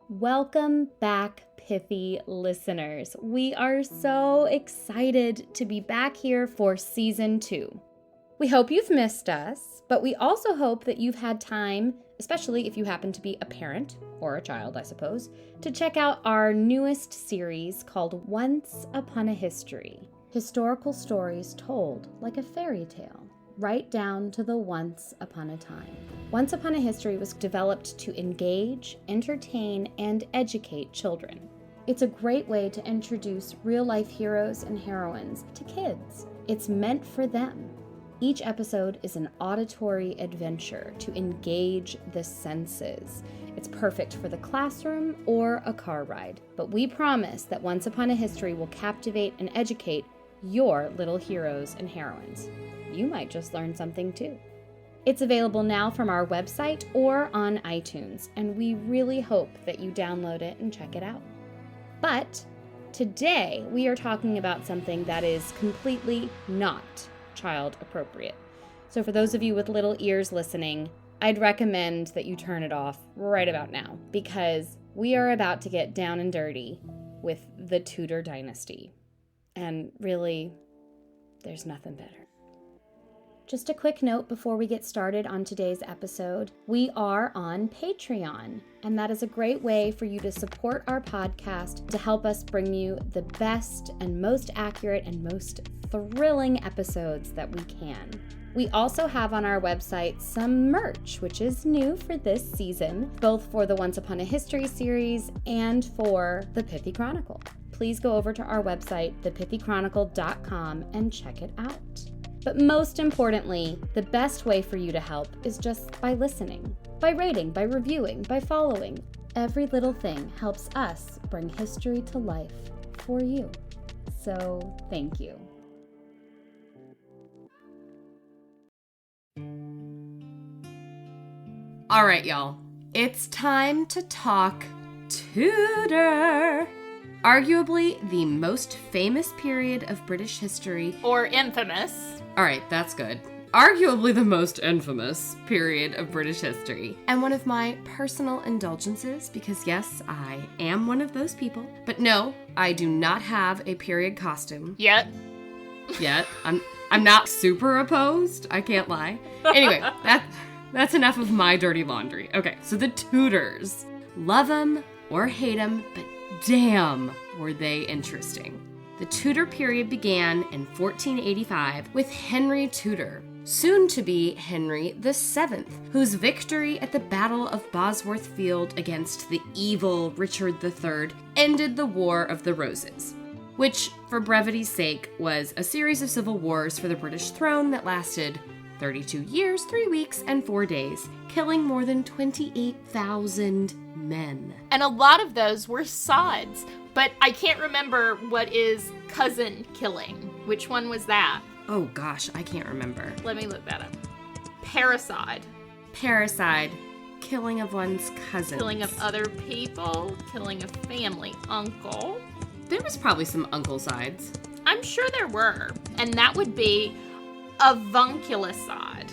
Welcome back, Pithy listeners. We are so excited to be back here for Season 2. We hope you've missed us, but we also hope that you've had time, especially if you happen to be a parent, or a child, I suppose, to check out our newest series called Once Upon a History. Historical stories told like a fairy tale, right down to the once upon a time. Once Upon a History was developed to engage, entertain, and educate children. It's a great way to introduce real-life heroes and heroines to kids. It's meant for them. Each episode is an auditory adventure to engage the senses. It's perfect for the classroom or a car ride. But we promise that Once Upon a History will captivate and educate your little heroes and heroines. You might just learn something too. It's available now from our website or on iTunes, and we really hope that you download it and check it out. But today we are talking about something that is completely not child appropriate. So for those of you with little ears listening, I'd recommend that you turn it off right about now, because we are about to get down and dirty with the Tudor dynasty. And really, there's nothing better. Just a quick note before we get started on today's episode. We are on Patreon, and that is a great way for you to support our podcast to help us bring you the best and most accurate and most thrilling episodes that we can. We also have on our website some merch, which is new for this season, both for the Once Upon a History series and for the Pithy Chronicle. Please go over to our website, thepithychronicle.com, and check it out. But most importantly, the best way for you to help is just by listening, by rating, by reviewing, by following. Every little thing helps us bring history to life for you. So, thank you. All right, y'all. It's time to talk Tudor. Arguably the most famous period of British history. Or infamous. All right, that's good. Arguably the most infamous period of British history. And one of my personal indulgences, because yes, I am one of those people. But no, I do not have a period costume. Yet. I'm not super opposed. I can't lie. Anyway, that's enough of my dirty laundry. Okay, so the Tudors. Love them or hate them, but damn, were they interesting. The Tudor period began in 1485 with Henry Tudor, soon to be Henry VII, whose victory at the Battle of Bosworth Field against the evil Richard III ended the War of the Roses, which, for brevity's sake, was a series of civil wars for the British throne that lasted 32 years, 3 weeks, and 4 days, killing more than 28,000 men. And a lot of those were sods, but I can't remember what is cousin killing. Which one was that? Oh gosh, I can't remember. Let me look that up. Parricide. Parricide. Killing of one's cousins. Killing of other people. Killing of family. Uncle. There was probably some uncle-sides. I'm sure there were. And that would be avunculicide.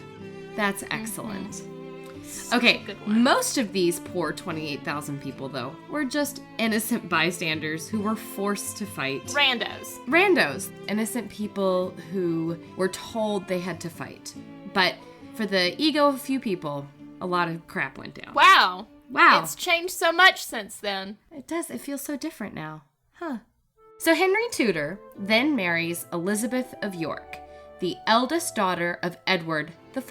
That's excellent. Mm-hmm. Okay, most of these poor 28,000 people, though, were just innocent bystanders who were forced to fight. Randos. Innocent people who were told they had to fight. But for the ego of a few people, a lot of crap went down. Wow. It's changed so much since then. It does. It feels so different now. Huh. So Henry Tudor then marries Elizabeth of York, the eldest daughter of Edward IV.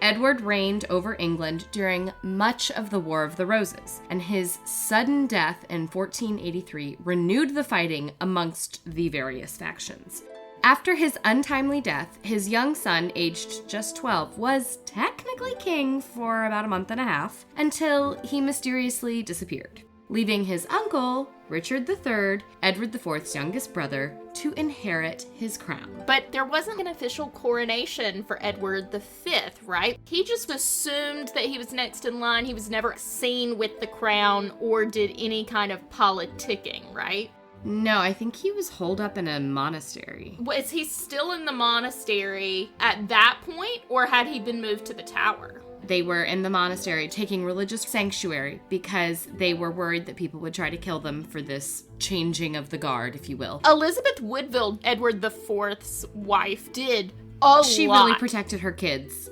Edward reigned over England during much of the War of the Roses, and his sudden death in 1483 renewed the fighting amongst the various factions. After his untimely death, his young son, aged just 12, was technically king for about a month and a half, until he mysteriously disappeared, leaving his uncle, Richard III, Edward IV's youngest brother, to inherit his crown. But there wasn't an official coronation for Edward V, right? He just assumed that he was next in line. He was never seen with the crown or did any kind of politicking, right? No, I think he was holed up in a monastery. Was he still in the monastery at that point, or had he been moved to the tower? They were in the monastery taking religious sanctuary because they were worried that people would try to kill them for this changing of the guard, if you will. Elizabeth Woodville, Edward IV's wife, did a lot. She really protected her kids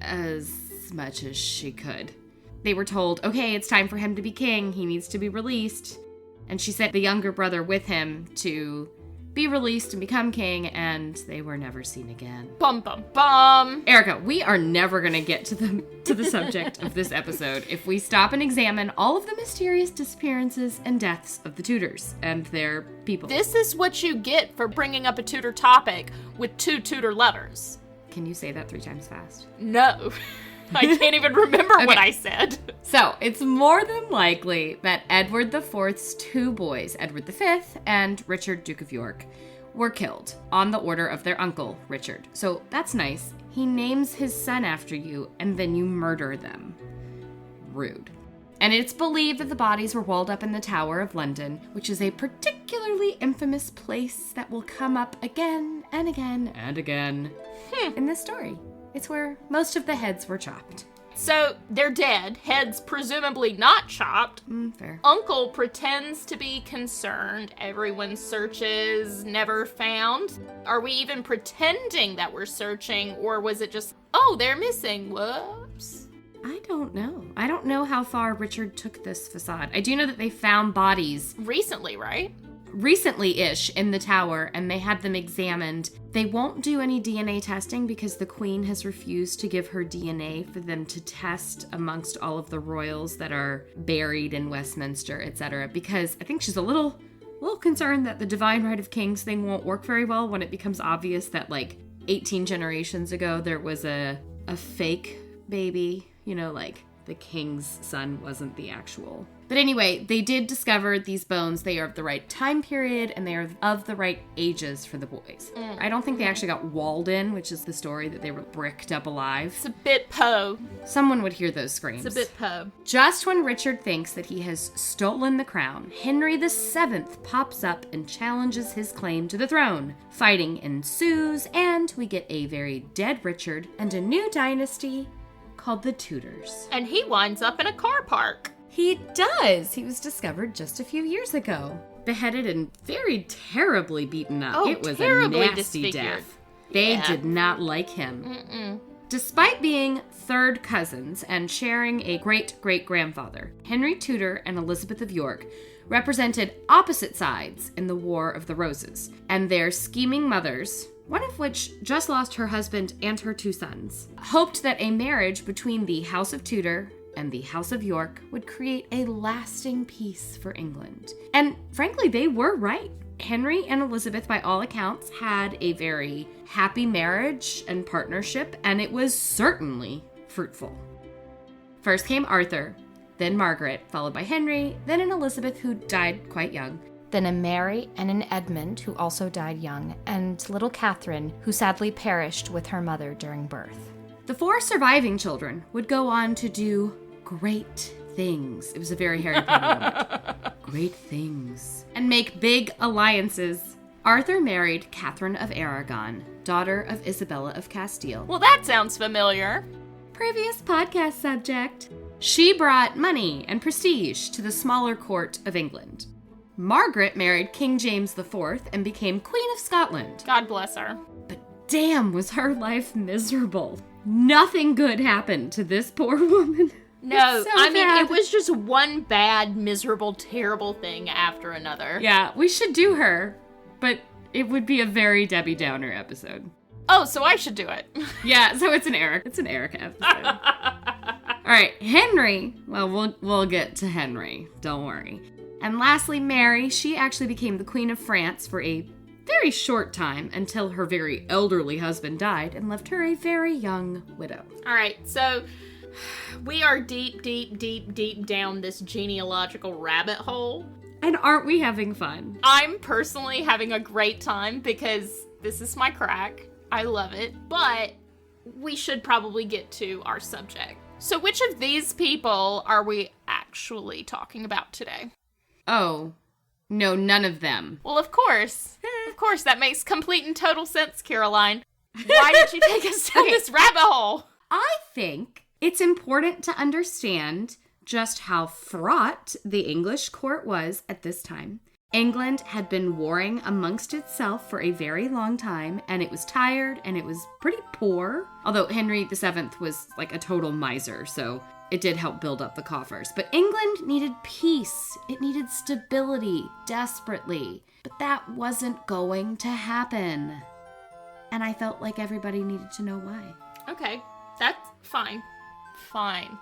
as much as she could. They were told, okay, it's time for him to be king. He needs to be released. And she sent the younger brother with him to be released and become king, and they were never seen again. Bum, bum, bum. Erica, we are never going to get to the subject of this episode if we stop and examine all of the mysterious disappearances and deaths of the Tudors and their people. This is what you get for bringing up a Tudor topic with 2 Tudor lovers. Can you say that 3 times fast? No. I can't even remember what I said. So, it's more than likely that Edward IV's 2 boys, Edward V and Richard, Duke of York, were killed on the order of their uncle, Richard. So, that's nice. He names his son after you, and then you murder them. Rude. And it's believed that the bodies were walled up in the Tower of London, which is a particularly infamous place that will come up again and again and again in this story. It's where most of the heads were chopped. So, they're dead, heads presumably not chopped. Fair. Uncle pretends to be concerned. Everyone searches, never found. Are we even pretending that we're searching, or was it just, oh, they're missing, whoops? I don't know. I don't know how far Richard took this facade. I do know that they found bodies Recently, right? recently-ish in the tower, and they had them examined. They won't do any DNA testing because the Queen has refused to give her DNA for them to test amongst all of the royals that are buried in Westminster, etc. Because I think she's a little concerned that the divine right of kings thing won't work very well when it becomes obvious that, like, 18 generations ago there was a fake baby, you know, like the king's son wasn't the actual. But anyway, they did discover these bones. They are of the right time period, and they are of the right ages for the boys. I don't think they actually got walled in, which is the story that they were bricked up alive. It's a bit Poe. Someone would hear those screams. It's a bit Poe. Just when Richard thinks that he has stolen the crown, Henry VII pops up and challenges his claim to the throne. Fighting ensues, and we get a very dead Richard and a new dynasty called the Tudors. And he winds up in a car park. He does. He was discovered just a few years ago. Beheaded and very terribly beaten up. Oh, It was a terribly nasty disfigured. death. They Yeah. did not like him. Despite being third cousins and sharing a great-great-grandfather, Henry Tudor and Elizabeth of York represented opposite sides in the War of the Roses, and their scheming mothers, one of which just lost her husband and her 2 sons, hoped that a marriage between the House of Tudor and the House of York would create a lasting peace for England. And frankly, they were right. Henry and Elizabeth, by all accounts, had a very happy marriage and partnership, and it was certainly fruitful. First came Arthur, then Margaret, followed by Henry, then an Elizabeth who died quite young, Then a Mary and an Edmund, who also died young, and little Catherine, who sadly perished with her mother during birth. The 4 surviving children would go on to do great things. It was a very Harry Potter moment. Great things. And make big alliances. Arthur married Catherine of Aragon, daughter of Isabella of Castile. Well, that sounds familiar. Previous podcast subject. She brought money and prestige to the smaller court of England. Margaret married King James IV and became Queen of Scotland. God bless her. But damn, was her life miserable. Nothing good happened to this poor woman. No, It's so I mean, bad. it was just one bad, miserable, terrible thing after another. Yeah, we should do her, but it would be a very Debbie Downer episode. Oh, so I should do it. Yeah, so it's an Erica episode. All right, Henry. Well, we'll get to Henry. Don't worry. And lastly, Mary. She actually became the Queen of France for a very short time until her very elderly husband died and left her a very young widow. All right, so we are deep down this genealogical rabbit hole. And aren't we having fun? I'm personally having a great time because this is my crack. I love it, but we should probably get to our subject. So which of these people are we actually talking about today? Oh, no, none of them. Well, of course. Of course, that makes complete and total sense, Caroline. Why did you take us down this rabbit hole? I think It's important to understand just how fraught the English court was at this time. England had been warring amongst itself for a very long time, and it was tired and it was pretty poor. Although Henry VII was like a total miser, so it did help build up the coffers. But England needed peace. It needed stability desperately. But that wasn't going to happen. And I felt like everybody needed to know why. Okay, that's fine. Fine.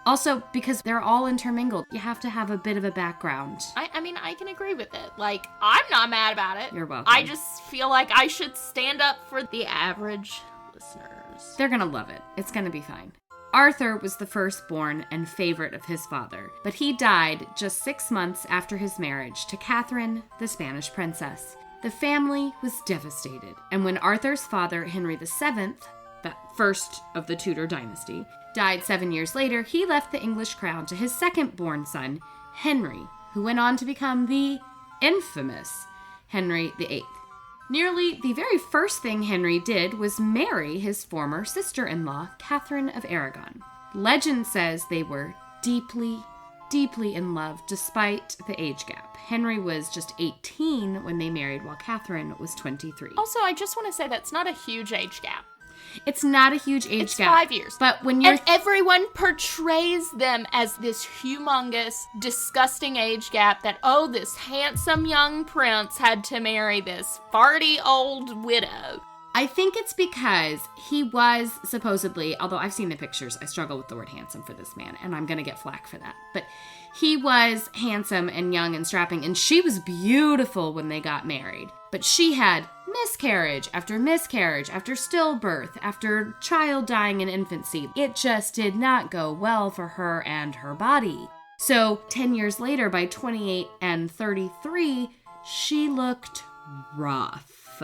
Also, because they're all intermingled, you have to have a bit of a background. I mean, I can agree with it. Like, I'm not mad about it. You're welcome. I just feel like I should stand up for the average listeners. They're gonna love it. It's gonna be fine. Arthur was the firstborn and favorite of his father, but he died just 6 months after his marriage to Catherine, the Spanish princess. The family was devastated, and when Arthur's father, Henry VII, the first of the Tudor dynasty, died 7 years later, he left the English crown to his second-born son, Henry, who went on to become the infamous Henry VIII. Nearly the very first thing Henry did was marry his former sister-in-law, Catherine of Aragon. Legend says they were deeply, deeply in love despite the age gap. Henry was just 18 when they married, while Catherine was 23. Also, I just want to say that's not a huge age gap. It's not a huge age It's gap. 5 years. But when you're... And everyone portrays them as this humongous, disgusting age gap that, oh, this handsome young prince had to marry this farty old widow. I think it's because he was supposedly, although I've seen the pictures, I struggle with the word handsome for this man, and I'm going to get flack for that. But he was handsome and young and strapping, and she was beautiful when they got married. But she had miscarriage after miscarriage, after stillbirth, after child dying in infancy. It just did not go well for her and her body. So 10 years later, by 28 and 33, she looked rough.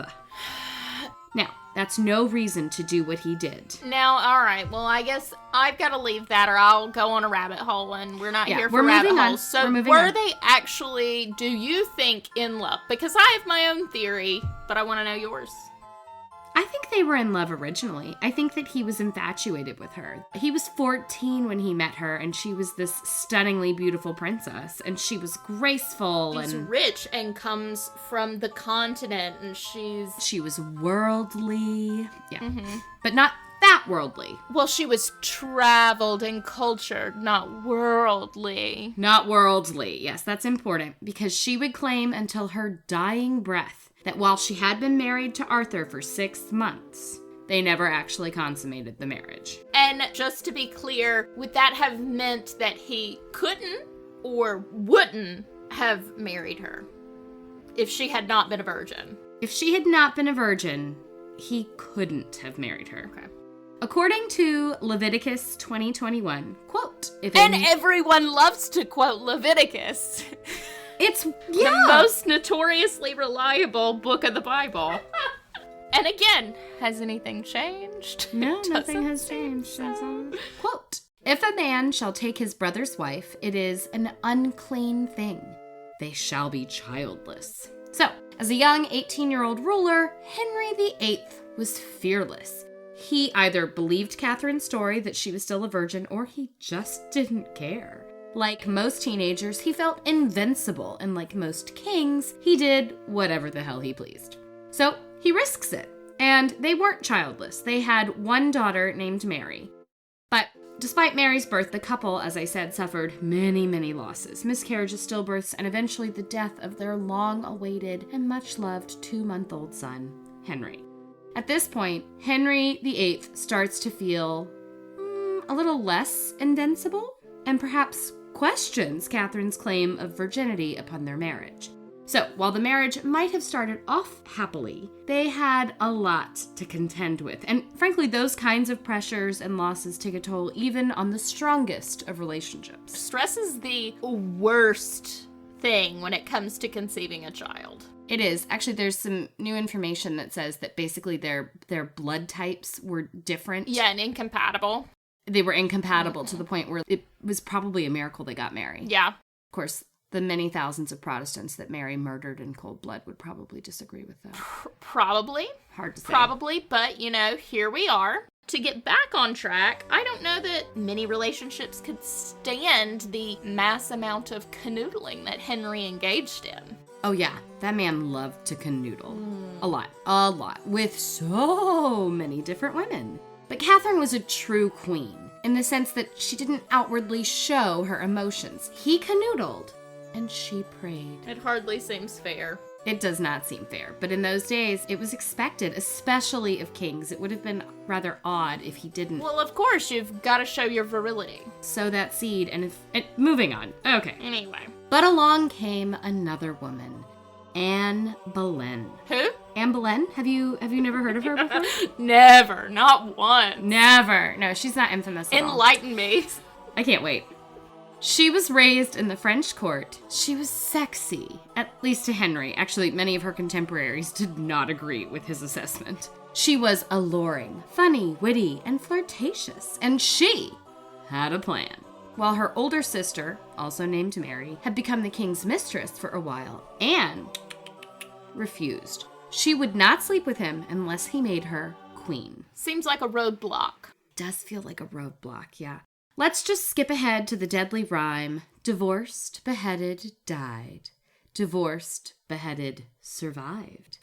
Now, that's no reason to do what he did. Now, all right, well, I guess I've got to leave that or I'll go on a rabbit hole, and we're not here for rabbit holes. So were they actually, do you think, in love? Because I have my own theory, but I want to know yours. I think they were in love originally. I think that he was infatuated with her. He was 14 when he met her, and she was this stunningly beautiful princess, and she was graceful She's and rich and comes from the continent, and she was worldly. Yeah. But not that worldly. Well, she was traveled and cultured, not worldly. Not worldly. Yes, that's important, because she would claim until her dying breath that while she had been married to Arthur for 6 months, they never actually consummated the marriage. And just to be clear, would that have meant that he couldn't or wouldn't have married her if she had not been a virgin? If she had not been a virgin, he couldn't have married her. Okay. According to Leviticus 20:21, quote, everyone loves to quote Leviticus. It's the most notoriously reliable book of the Bible. And again, has anything changed? No, nothing has changed. Quote, if a man shall take his brother's wife, it is an unclean thing. They shall be childless. So, as a young 18-year-old ruler, Henry VIII was fearless. He either believed Catherine's story that she was still a virgin, or he just didn't care. Like most teenagers, he felt invincible, and like most kings, he did whatever the hell he pleased. So he risks it, and they weren't childless. They had one daughter named Mary. But despite Mary's birth, the couple, as I said, suffered many, many losses, miscarriages, stillbirths, and eventually the death of their long-awaited and much-loved 2-month-old son, Henry. At this point, Henry VIII starts to feel a little less invincible, and perhaps questions Catherine's claim of virginity upon their marriage. So, while the marriage might have started off happily, they had a lot to contend with. And frankly, those kinds of pressures and losses take a toll even on the strongest of relationships. Stress is the worst thing when it comes to conceiving a child. It is. Actually, there's some new information that says that basically their blood types were different. Yeah, and incompatible. They were incompatible to the point where it was probably a miracle they got married. Yeah. Of course, the many thousands of Protestants that Mary murdered in cold blood would probably disagree with that. Probably. Hard to say. Probably, but, here we are. to get back on track, I don't know that many relationships could stand the mass amount of canoodling that Henry engaged in. Oh yeah, that man loved to canoodle. A lot, with so many different women. But Catherine was a true queen, in the sense that she didn't outwardly show her emotions. He canoodled, and she prayed. It hardly seems fair. It does not seem fair, but in those days, it was expected, especially of kings. It would have been rather odd if he didn't Well, of course, you've got to show your virility. sow that seed, and moving on. Okay. Anyway. But along came another woman, Anne Boleyn. Who? Anne Boleyn? Have you never heard of her before? Never. Not one. Never. No, she's not infamous at all. Enlighten me. I can't wait. She was raised in the French court. She was sexy, at least to Henry. Actually, many of her contemporaries did not agree with his assessment. She was alluring, funny, witty, and flirtatious, and she had a plan. While her older sister, also named Mary, had become the king's mistress for a while, Anne refused. She would not sleep with him unless he made her queen. Seems like a roadblock. Does feel like a roadblock, yeah. Let's just skip ahead to the deadly rhyme. Divorced, beheaded, died. Divorced, beheaded, survived.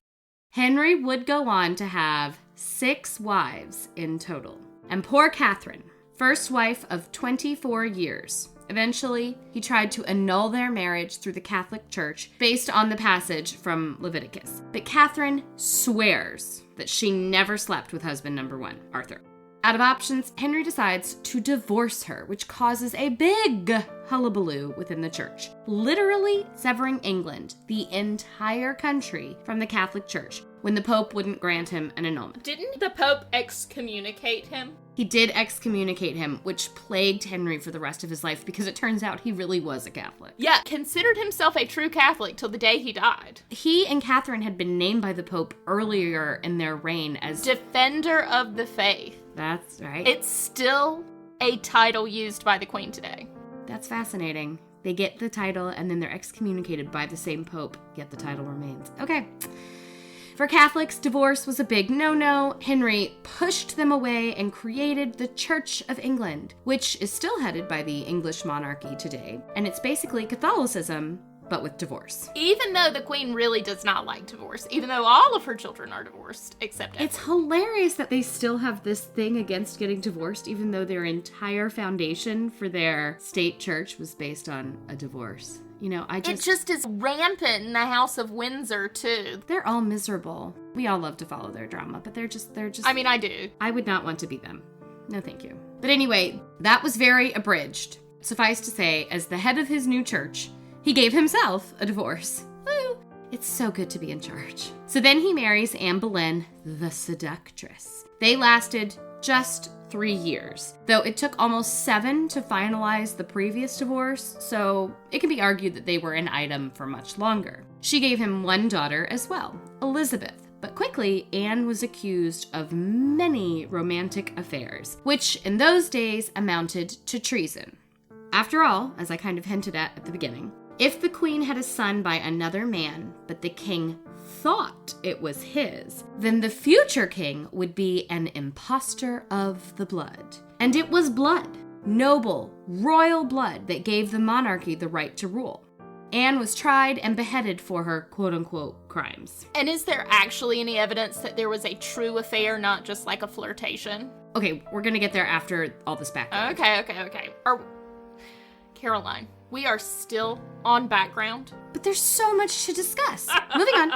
Henry would go on to have 6 wives in total. And poor Catherine, first wife of 24 years. Eventually, he tried to annul their marriage through the Catholic Church based on the passage from Leviticus. But Catherine swears that she never slept with husband number 1, Arthur. Out of options, Henry decides to divorce her, which causes a big hullabaloo within the church, literally severing England, the entire country, from the Catholic Church when the Pope wouldn't grant him an annulment. Didn't the Pope excommunicate him? He did excommunicate him, which plagued Henry for the rest of his life because it turns out he really was a Catholic. Yeah, considered himself a true Catholic till the day he died. He and Catherine had been named by the Pope earlier in their reign as Defender of the Faith. That's right. It's still a title used by the Queen today. That's fascinating. They get the title and then they're excommunicated by the same Pope, yet the title remains. Okay. For Catholics, divorce was a big no-no. Henry pushed them away and created the Church of England, which is still headed by the English monarchy today. And it's basically Catholicism, but with divorce. Even though the Queen really does not like divorce, even though all of her children are divorced, except Edward. It's hilarious that they still have this thing against getting divorced, even though their entire foundation for their state church was based on a divorce. You know, It just is rampant in the House of Windsor, too. They're all miserable. We all love to follow their drama, but they're just... I mean, I do. I would not want to be them. No, thank you. But anyway, that was very abridged. Suffice to say, as the head of his new church, he gave himself a divorce. Woo! It's so good to be in charge. So then he marries Anne Boleyn, the seductress. They lasted just 3 years, though it took almost 7 to finalize the previous divorce, so it can be argued that they were an item for much longer. She gave him 1 daughter as well, Elizabeth, but quickly Anne was accused of many romantic affairs, which in those days amounted to treason. After all, as I kind of hinted at the beginning, if the queen had a son by another man, but the king thought it was his, then the future king would be an imposter of the blood. And it was blood, noble, royal blood, that gave the monarchy the right to rule. Anne was tried and beheaded for her quote-unquote crimes. And is there actually any evidence that there was a true affair, not just like a flirtation? Okay, we're gonna get there after all this background. Okay. Caroline, we are still on background. But there's so much to discuss. Moving on.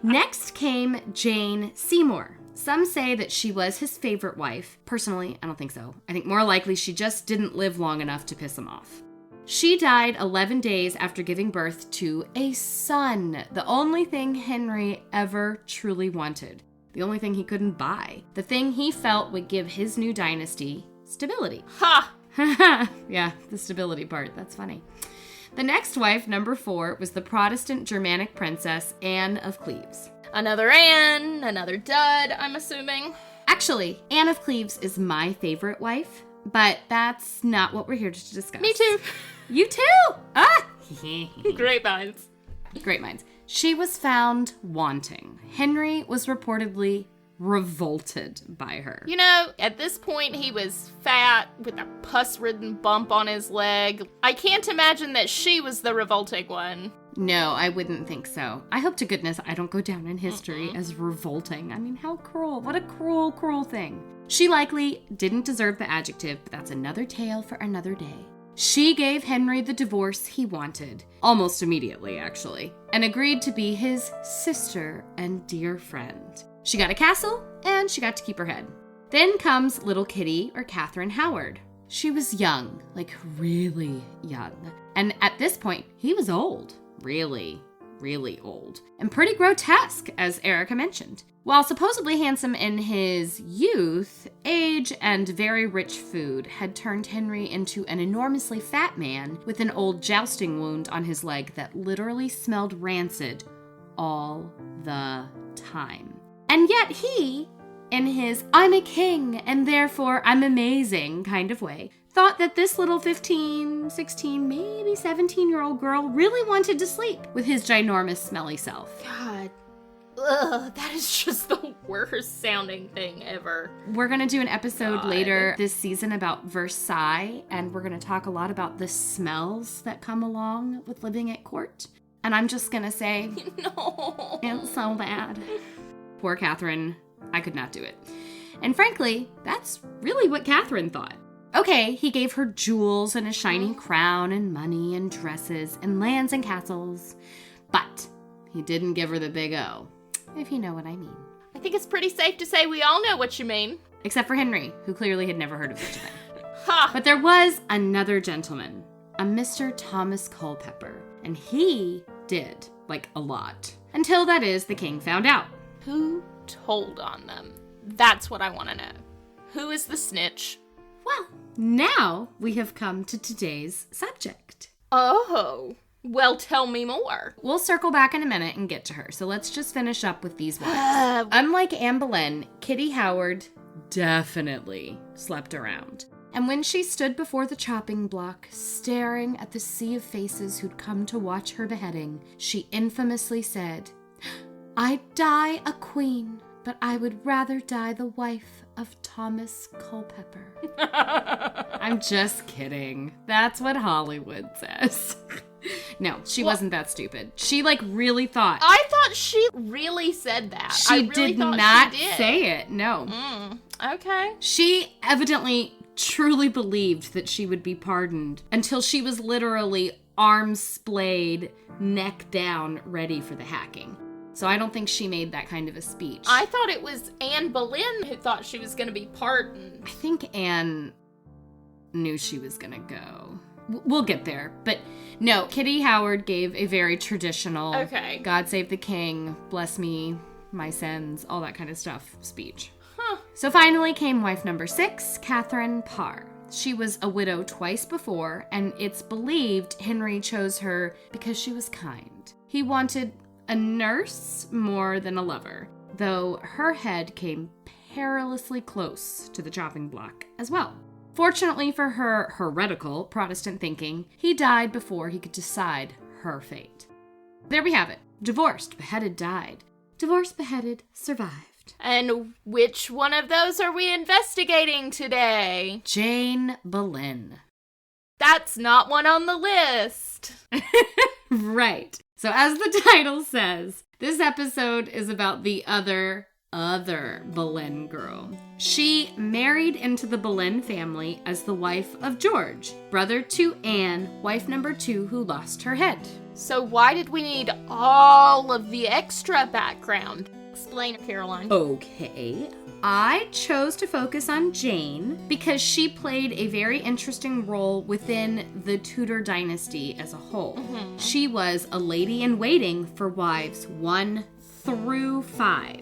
Next came Jane Seymour. Some say that she was his favorite wife. Personally, I don't think so. I think more likely she just didn't live long enough to piss him off. She died 11 days after giving birth to a son, the only thing Henry ever truly wanted. The only thing he couldn't buy. The thing he felt would give his new dynasty stability. Ha! Yeah, the stability part. That's funny. The next wife, number 4, was the Protestant Germanic princess Anne of Cleves. Another Anne, another dud, I'm assuming. Actually, Anne of Cleves is my favorite wife, but that's not what we're here to discuss. Me too. You too? Ah! Great minds. Great minds. She was found wanting. Henry was reportedly revolted by her. You know, at this point, he was fat with a pus-ridden bump on his leg. I can't imagine that she was the revolting one. No, I wouldn't think so. I hope to goodness I don't go down in history as revolting. I mean, how cruel. What a cruel, cruel thing. She likely didn't deserve the adjective, but that's another tale for another day. She gave Henry the divorce he wanted, almost immediately, actually, and agreed to be his sister and dear friend. She got a castle, and she got to keep her head. Then comes little Kitty, or Catherine Howard. She was young, like really young. And at this point, he was old. Really, really old. And pretty grotesque, as Erica mentioned. While supposedly handsome in his youth, age and very rich food had turned Henry into an enormously fat man with an old jousting wound on his leg that literally smelled rancid all the time. And yet he, in his I'm a king and therefore I'm amazing kind of way, thought that this little 15, 16, maybe 17-year-old girl really wanted to sleep with his ginormous smelly self. God. Ugh, that is just the worst sounding thing ever. We're going to do an episode later this season about Versailles, and we're going to talk a lot about the smells that come along with living at court. And I'm just going to say, No. It's so bad. Poor Catherine. I could not do it. And frankly, that's really what Catherine thought. Okay, he gave her jewels and a shiny crown and money and dresses and lands and castles, but he didn't give her the big O, if you know what I mean. I think it's pretty safe to say we all know what you mean. Except for Henry, who clearly had never heard of such a thing. Ha! But there was another gentleman, a Mr. Thomas Culpeper, and he did, like, a lot. Until, that is, the king found out. Who told on them? That's what I want to know. Who is the snitch? Well, now we have come to today's subject. Oh, well, tell me more. We'll circle back in a minute and get to her, so let's just finish up with these wives. Unlike Anne Boleyn, Kitty Howard definitely slept around. And when she stood before the chopping block, staring at the sea of faces who'd come to watch her beheading, she infamously said, "I'd die a queen, but I would rather die the wife of Thomas Culpeper." I'm just kidding. That's what Hollywood says. No, she wasn't that stupid. She, really thought. I thought she really said that. She I really did thought not she did. say it, no. Okay. She evidently truly believed that she would be pardoned until she was literally arms splayed, neck down, ready for the hacking. So I don't think she made that kind of a speech. I thought it was Anne Boleyn who thought she was going to be pardoned. I think Anne knew she was going to go. We'll get there. But no, Kitty Howard gave a very traditional, Okay. God save the king, bless me, my sins, all that kind of stuff speech. Huh. So finally came wife number 6, Catherine Parr. She was a widow twice before, and it's believed Henry chose her because she was kind. He wanted a nurse more than a lover, though her head came perilously close to the chopping block as well. Fortunately for her heretical Protestant thinking, he died before he could decide her fate. There we have it. Divorced, beheaded, died. Divorced, beheaded, survived. And which one of those are we investigating today? Jane Boleyn. That's not one on the list. Right. So as the title says, this episode is about the other Boleyn girl. She married into the Boleyn family as the wife of George, brother to Anne, wife number 2 who lost her head. So why did we need all of the extra background? Explain, Caroline. Okay. I chose to focus on Jane because she played a very interesting role within the Tudor dynasty as a whole. Mm-hmm. She was a lady-in-waiting for wives 1 through 5.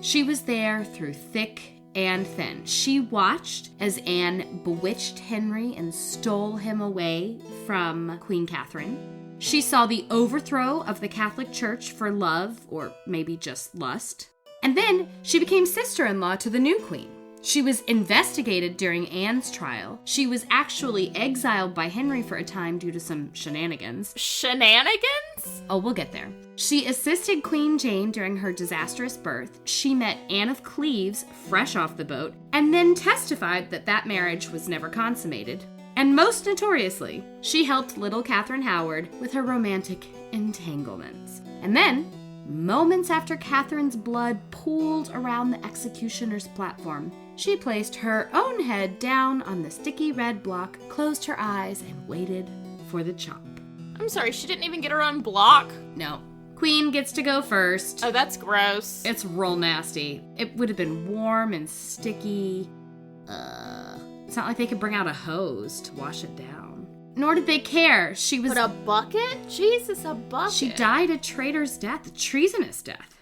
She was there through thick and thin. She watched as Anne bewitched Henry and stole him away from Queen Catherine. She saw the overthrow of the Catholic Church for love, or maybe just lust. And then she became sister-in-law to the new queen. She was investigated during Anne's trial. She was actually exiled by Henry for a time due to some shenanigans. Shenanigans? Oh, we'll get there. She assisted Queen Jane during her disastrous birth. She met Anne of Cleves, fresh off the boat, and then testified that that marriage was never consummated. And most notoriously, she helped little Catherine Howard with her romantic entanglements. And then, moments after Catherine's blood pooled around the executioner's platform, she placed her own head down on the sticky red block, closed her eyes, and waited for the chop. I'm sorry, she didn't even get her own block? No. Queen gets to go first. Oh, that's gross. It's real nasty. It would have been warm and sticky. It's not like they could bring out a hose to wash it down. Nor did they care. She was... But a bucket? Jesus, a bucket. She died a traitor's death, a treasonous death.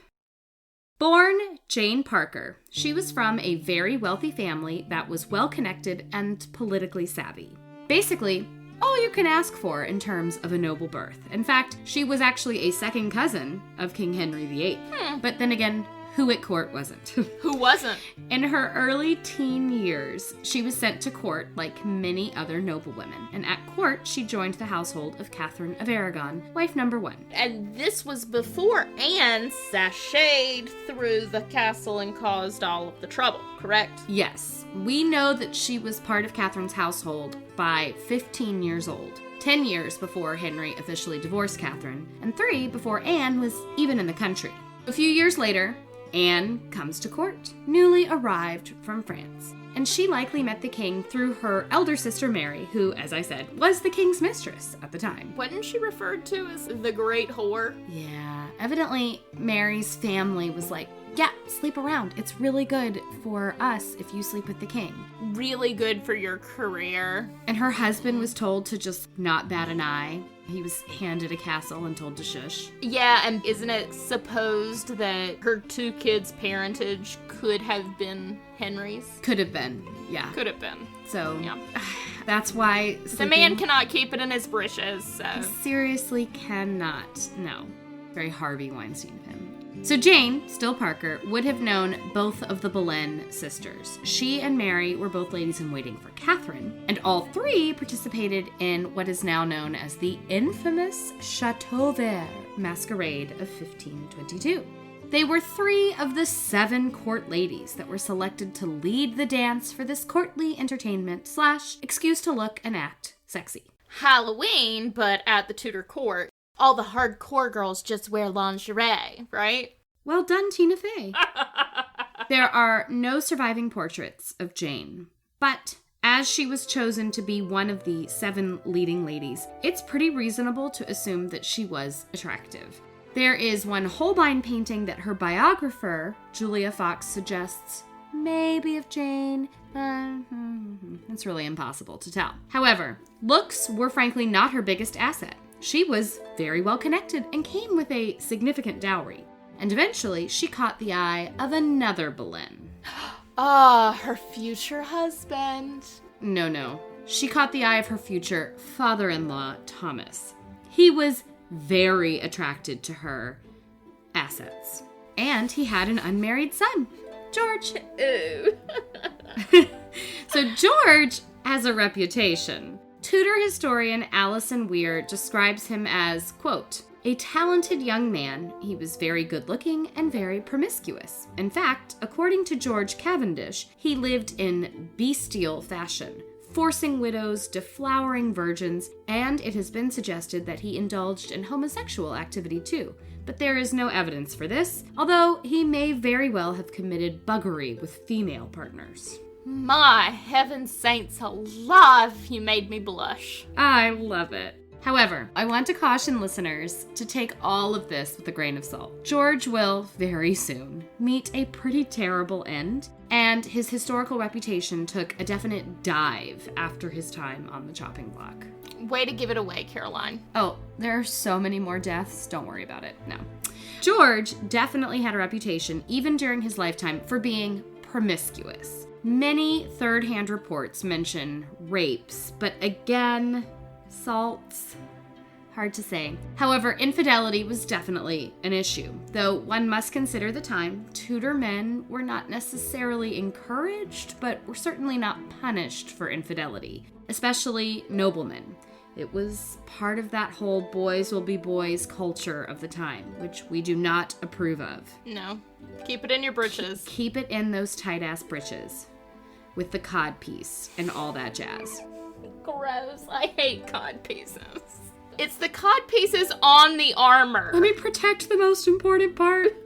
Born Jane Parker, she was from a very wealthy family that was well-connected and politically savvy. Basically, all you can ask for in terms of a noble birth. In fact, she was actually a second cousin of King Henry VIII. But then again, who at court wasn't? Who wasn't? In her early teen years, she was sent to court like many other noblewomen, and at court, she joined the household of Catherine of Aragon, wife number 1. And this was before Anne sashayed through the castle and caused all of the trouble, correct? Yes, we know that she was part of Catherine's household by 15 years old. 10 years before Henry officially divorced Catherine, and 3 before Anne was even in the country. A few years later, Anne comes to court, newly arrived from France, and she likely met the king through her elder sister Mary, who, as I said, was the king's mistress at the time. Wasn't she referred to as the Great Whore? Yeah, evidently Mary's family was like, yeah, sleep around. It's really good for us if you sleep with the king. Really good for your career. And her husband was told to just not bat an eye. He was handed a castle and told to shush. Yeah, and isn't it supposed that her 2 kids' parentage could have been Henry's? Could have been, yeah. Could have been. So, yeah. That's why The man cannot keep it in his britches, so... He seriously cannot. No. Very Harvey Weinstein of him. So Jane, still Parker, would have known both of the Boleyn sisters. She and Mary were both ladies-in-waiting for Catherine, and all 3 participated in what is now known as the infamous Chateau Vert masquerade of 1522. They were 3 of the 7 court ladies that were selected to lead the dance for this courtly entertainment / excuse to look and act sexy. Halloween, but at the Tudor court. All the hardcore girls just wear lingerie, right? Well done, Tina Fey. There are no surviving portraits of Jane, but as she was chosen to be one of the 7 leading ladies, it's pretty reasonable to assume that she was attractive. There is one Holbein painting that her biographer, Julia Fox, suggests maybe of Jane, but it's really impossible to tell. However, looks were frankly not her biggest asset. She was very well connected and came with a significant dowry. And eventually, she caught the eye of another Boleyn. Her future husband. No. She caught the eye of her future father-in-law, Thomas. He was very attracted to her assets. And he had an unmarried son, George. Ooh. So George has a reputation. Tudor historian Alison Weir describes him as, quote, a talented young man. He was very good-looking and very promiscuous. In fact, according to George Cavendish, he lived in bestial fashion, forcing widows, deflowering virgins, and it has been suggested that he indulged in homosexual activity too. But there is no evidence for this, although he may very well have committed buggery with female partners. My heaven saints alive, you made me blush. I love it. However, I want to caution listeners to take all of this with a grain of salt. George will, very soon, meet a pretty terrible end, and his historical reputation took a definite dive after his time on the chopping block. Way to give it away, Caroline. Oh, there are so many more deaths. Don't worry about it. No. George definitely had a reputation, even during his lifetime, for being promiscuous. Many third-hand reports mention rapes, but again, salts. hard to say. However, infidelity was definitely an issue, though one must consider the time. Tudor men were not necessarily encouraged, but were certainly not punished for infidelity, especially noblemen. It was part of that whole boys will be boys culture of the time, which we do not approve of. No. Keep it in your britches. Keep it in those tight-ass britches with the cod piece and all that jazz. Gross. I hate cod pieces. It's the cod pieces on the armor. Let me protect the most important part.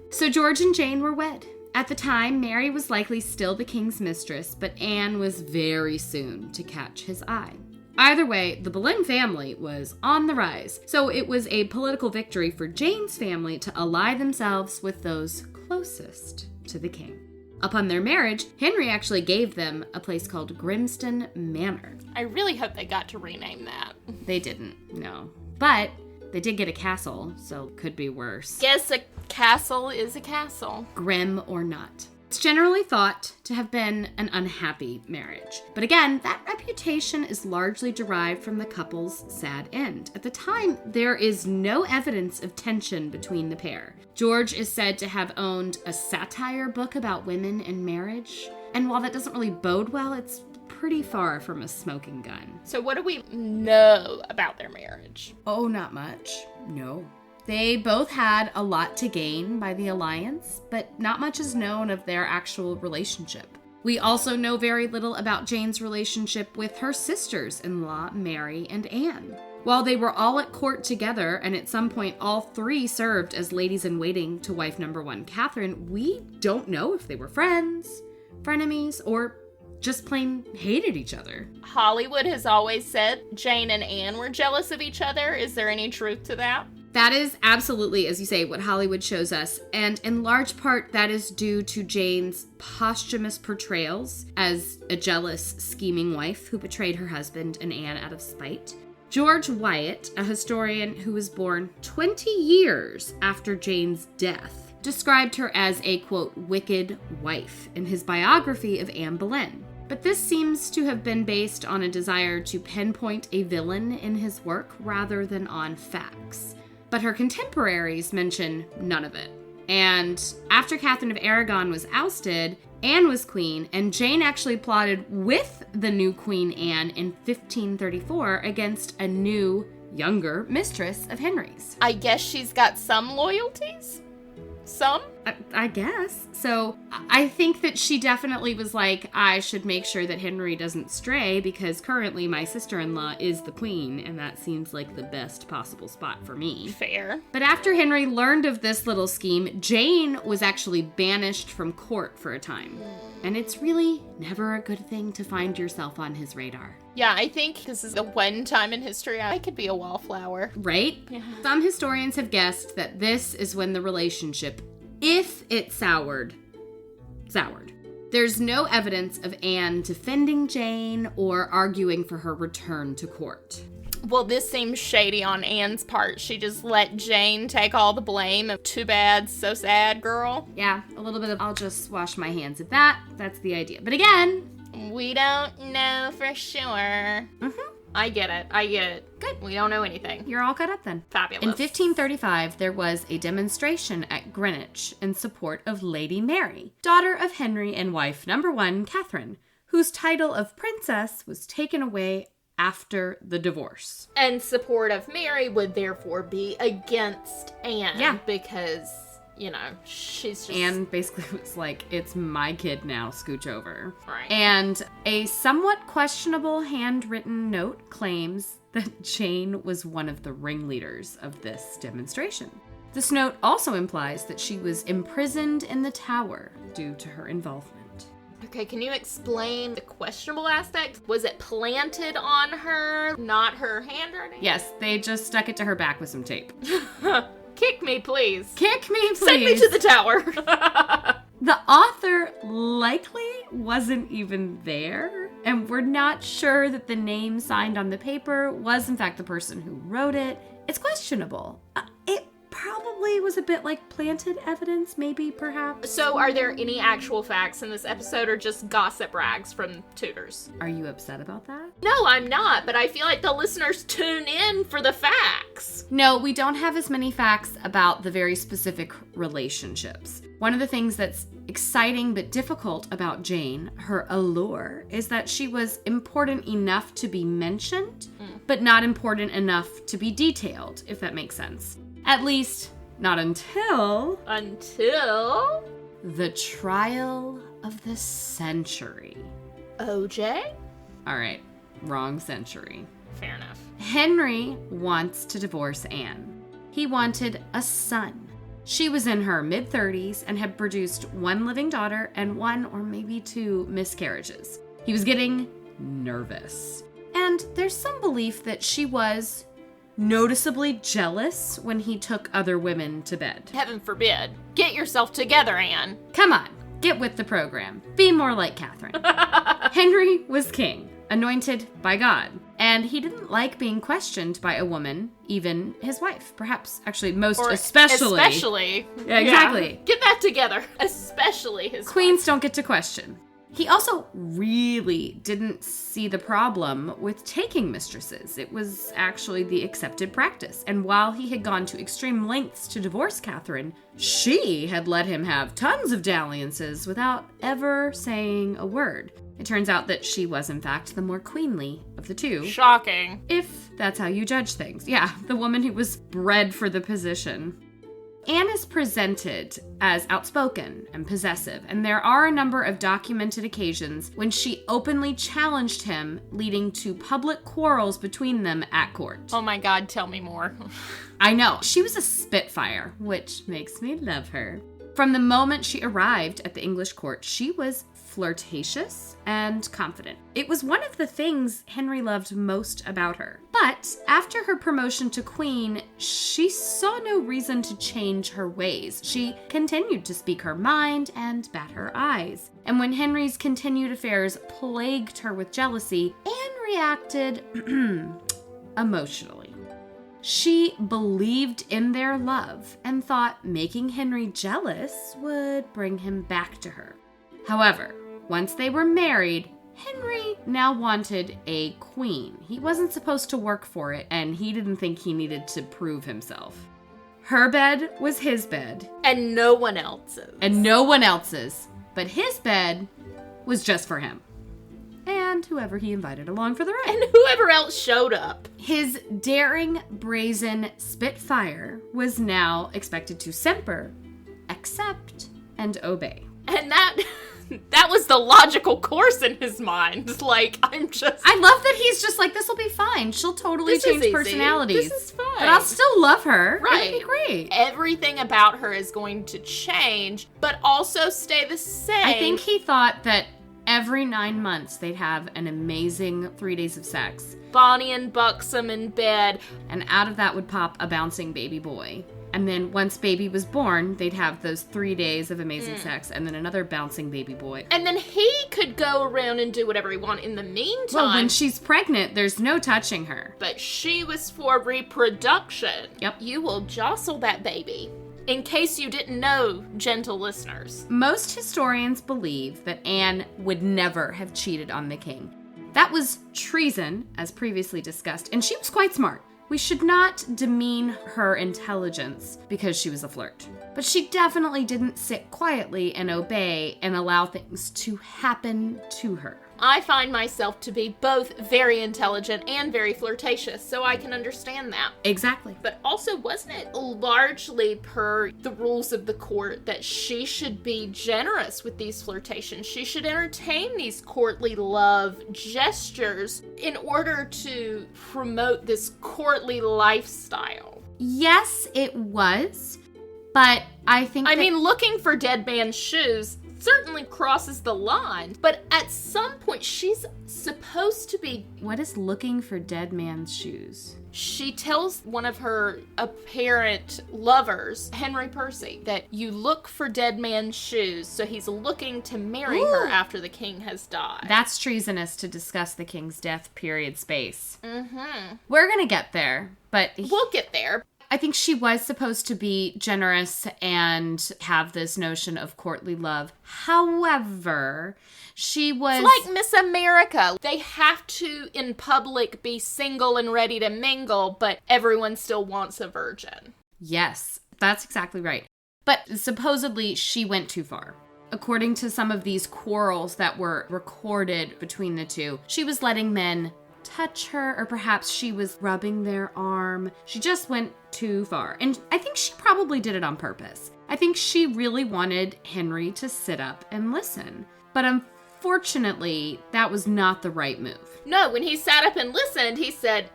So George and Jane were wed. At the time, Mary was likely still the king's mistress, but Anne was very soon to catch his eye. Either way, the Boleyn family was on the rise, so it was a political victory for Jane's family to ally themselves with those closest to the king. Upon their marriage, Henry actually gave them a place called Grimston Manor. I really hope they got to rename that. They didn't, no. But they did get a castle, so could be worse. Guess a castle is a castle. Grim or not. It's generally thought to have been an unhappy marriage. But again, that reputation is largely derived from the couple's sad end. At the time, there is no evidence of tension between the pair. George is said to have owned a satire book about women and marriage. And while that doesn't really bode well, it's pretty far from a smoking gun. So what do we know about their marriage? Oh, not much. No. They both had a lot to gain by the alliance, but not much is known of their actual relationship. We also know very little about Jane's relationship with her sisters-in-law, Mary and Anne. While they were all at court together, and at some point all three served as ladies-in-waiting to wife number one, Catherine, we don't know if they were friends, frenemies, or just plain hated each other. Hollywood has always said Jane and Anne were jealous of each other. Is there any truth to that? That is absolutely, as you say, what Hollywood shows us, and in large part that is due to Jane's posthumous portrayals as a jealous, scheming wife who betrayed her husband and Anne out of spite. George Wyatt, a historian who was born 20 years after Jane's death, described her as a, quote, wicked wife in his biography of Anne Boleyn. But this seems to have been based on a desire to pinpoint a villain in his work rather than on facts. But her contemporaries mention none of it. And after Catherine of Aragon was ousted, Anne was queen, and Jane actually plotted with the new Queen Anne in 1534 against a new, younger mistress of Henry's. I guess she's got some loyalties? Some? I guess. So I think that she definitely was like, I should make sure that Henry doesn't stray because currently my sister-in-law is the queen and that seems like the best possible spot for me. Fair. But after Henry learned of this little scheme, Jane was actually banished from court for a time. And it's really never a good thing to find yourself on his radar. Yeah, I think this is the one time in history I could be a wallflower. Right? Yeah. Some historians have guessed that this is when the relationship, if it soured. There's no evidence of Anne defending Jane or arguing for her return to court. Well, this seems shady on Anne's part. She just let Jane take all the blame. Too bad, so sad, girl. Yeah, a little bit of I'll just wash my hands of that. That's the idea. But again, we don't know for sure. Mm-hmm. I get it. Good. We don't know anything. You're all caught up then. Fabulous. In 1535, there was a demonstration at Greenwich in support of Lady Mary, daughter of Henry and wife number one, Catherine, whose title of princess was taken away after the divorce. And support of Mary would therefore be against Anne. Yeah. Because, you know, she's just... Anne basically was like, it's my kid now, scooch over. Right. And a somewhat questionable handwritten note claims that Jane was one of the ringleaders of this demonstration. This note also implies that she was imprisoned in the Tower due to her involvement. Okay, can you explain the questionable aspect? Was it planted on her, not her handwriting? Yes, they just stuck it to her back with some tape. Kick me, please. Kick me, please. Send me to the tower. The author likely wasn't even there, and we're not sure that the name signed on the paper was in fact the person who wrote it. It's questionable. It probably probably was a bit like planted evidence, maybe, perhaps. So are there any actual facts in this episode or just gossip rags from Tudors? Are you upset about that? No, I'm not, but I feel like the listeners tune in for the facts. No, we don't have as many facts about the very specific relationships. One of the things that's exciting but difficult about Jane, her allure, is that she was important enough to be mentioned, but not important enough to be detailed, if that makes sense. At least, not until... Until... the trial of the century. OJ? All right, wrong century. Fair enough. Henry wants to divorce Anne. He wanted a son. She was in her mid-30s and had produced one living daughter and one or maybe two miscarriages. He was getting nervous. And there's some belief that she was noticeably jealous when he took other women to bed. Heaven forbid. Get yourself together, Anne. Come on, get with the program. Be more like Catherine. Henry was king, anointed by God, and he didn't like being questioned by a woman, even his wife. Perhaps, actually, especially. Especially. Yeah, exactly. Yeah. Get that together. Especially his Queens wife. don't get to question. He also really didn't see the problem with taking mistresses. It was actually the accepted practice. And while he had gone to extreme lengths to divorce Catherine, she had let him have tons of dalliances without ever saying a word. It turns out that she was, in fact, the more queenly of the two. Shocking. If that's how you judge things. Yeah, the woman who was bred for the position. Anne is presented as outspoken and possessive, and there are a number of documented occasions when she openly challenged him, leading to public quarrels between them at court. Oh my God, tell me more. I know. She was a spitfire, which makes me love her. From the moment she arrived at the English court, she was flirtatious and confident. It was one of the things Henry loved most about her. But after her promotion to queen, she saw no reason to change her ways. She continued to speak her mind and bat her eyes. And when Henry's continued affairs plagued her with jealousy, Anne reacted emotionally. She believed in their love and thought making Henry jealous would bring him back to her. However, once they were married, Henry now wanted a queen. He wasn't supposed to work for it, and he didn't think he needed to prove himself. Her bed was his bed. And no one else's. And no one else's. But his bed was just for him. And whoever he invited along for the ride. And whoever else showed up. His daring, brazen spitfire was now expected to simper, accept, and obey. And that was the logical course in his mind. Like, I love that he's just like, this will be fine. She'll totally change personalities. This is fine. But I'll still love her. Right. It'll be great. Everything about her is going to change, but also stay the same. I think he thought that every 9 months they'd have an amazing 3 days of sex. Bonnie and buxom in bed. And out of that would pop a bouncing baby boy. And then once baby was born, they'd have those 3 days of amazing sex and then another bouncing baby boy. And then he could go around and do whatever he wanted in the meantime. Well, when she's pregnant, there's no touching her. But she was for reproduction. Yep. You will jostle that baby. In case you didn't know, gentle listeners. Most historians believe that Anne would never have cheated on the king. That was treason, as previously discussed, and she was quite smart. We should not demean her intelligence because she was a flirt. But she definitely didn't sit quietly and obey and allow things to happen to her. I find myself to be both very intelligent and very flirtatious, so I can understand that. Exactly. But also, wasn't it largely per the rules of the court that she should be generous with these flirtations? She should entertain these courtly love gestures in order to promote this courtly lifestyle. Yes, it was. But I think looking for dead man's shoes certainly crosses the line, but at some point she's supposed to be... What is looking for dead man's shoes? She tells one of her apparent lovers, Henry Percy, that you look for dead man's shoes, so he's looking to marry her after the king has died. That's treasonous to discuss the king's death, period, space. Mm-hmm. We're gonna get there, but... We'll get there. I think she was supposed to be generous and have this notion of courtly love. However, she was... It's like Miss America. They have to, in public, be single and ready to mingle, but everyone still wants a virgin. Yes, that's exactly right. But supposedly, she went too far. According to some of these quarrels that were recorded between the two, she was letting men touch her, or perhaps she was rubbing their arm. She just went too far. And I think she probably did it on purpose. I think she really wanted Henry to sit up and listen. But unfortunately, that was not the right move. No, when he sat up and listened, he said,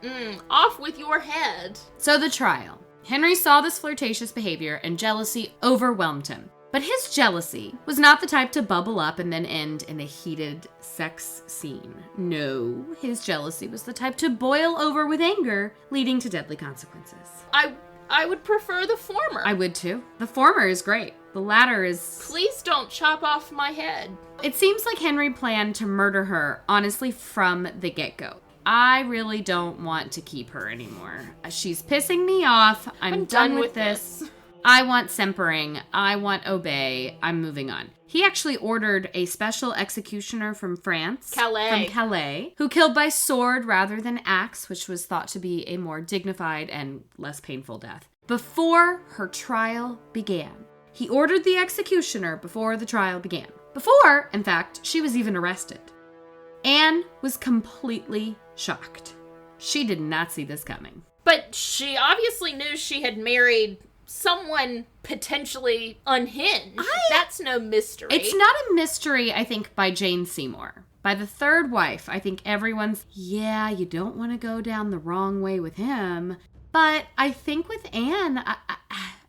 off with your head. So the trial. Henry saw this flirtatious behavior and jealousy overwhelmed him. But his jealousy was not the type to bubble up and then end in a heated sex scene. No, his jealousy was the type to boil over with anger, leading to deadly consequences. I would prefer the former. I would too. The former is great. The latter is... Please don't chop off my head. It seems like Henry planned to murder her, honestly, from the get-go. I really don't want to keep her anymore. She's pissing me off. I'm done with this. I want Sempering. I want Obey. I'm moving on. He actually ordered a special executioner from France. Calais. Who killed by sword rather than axe, which was thought to be a more dignified and less painful death. Before her trial began. He ordered the executioner before the trial began. Before, in fact, she was even arrested. Anne was completely shocked. She did not see this coming. But she obviously knew she had married someone potentially unhinged. That's no mystery. It's not a mystery, I think, by Jane Seymour. By the third wife, I think everyone's, yeah, you don't want to go down the wrong way with him. But I think with Anne,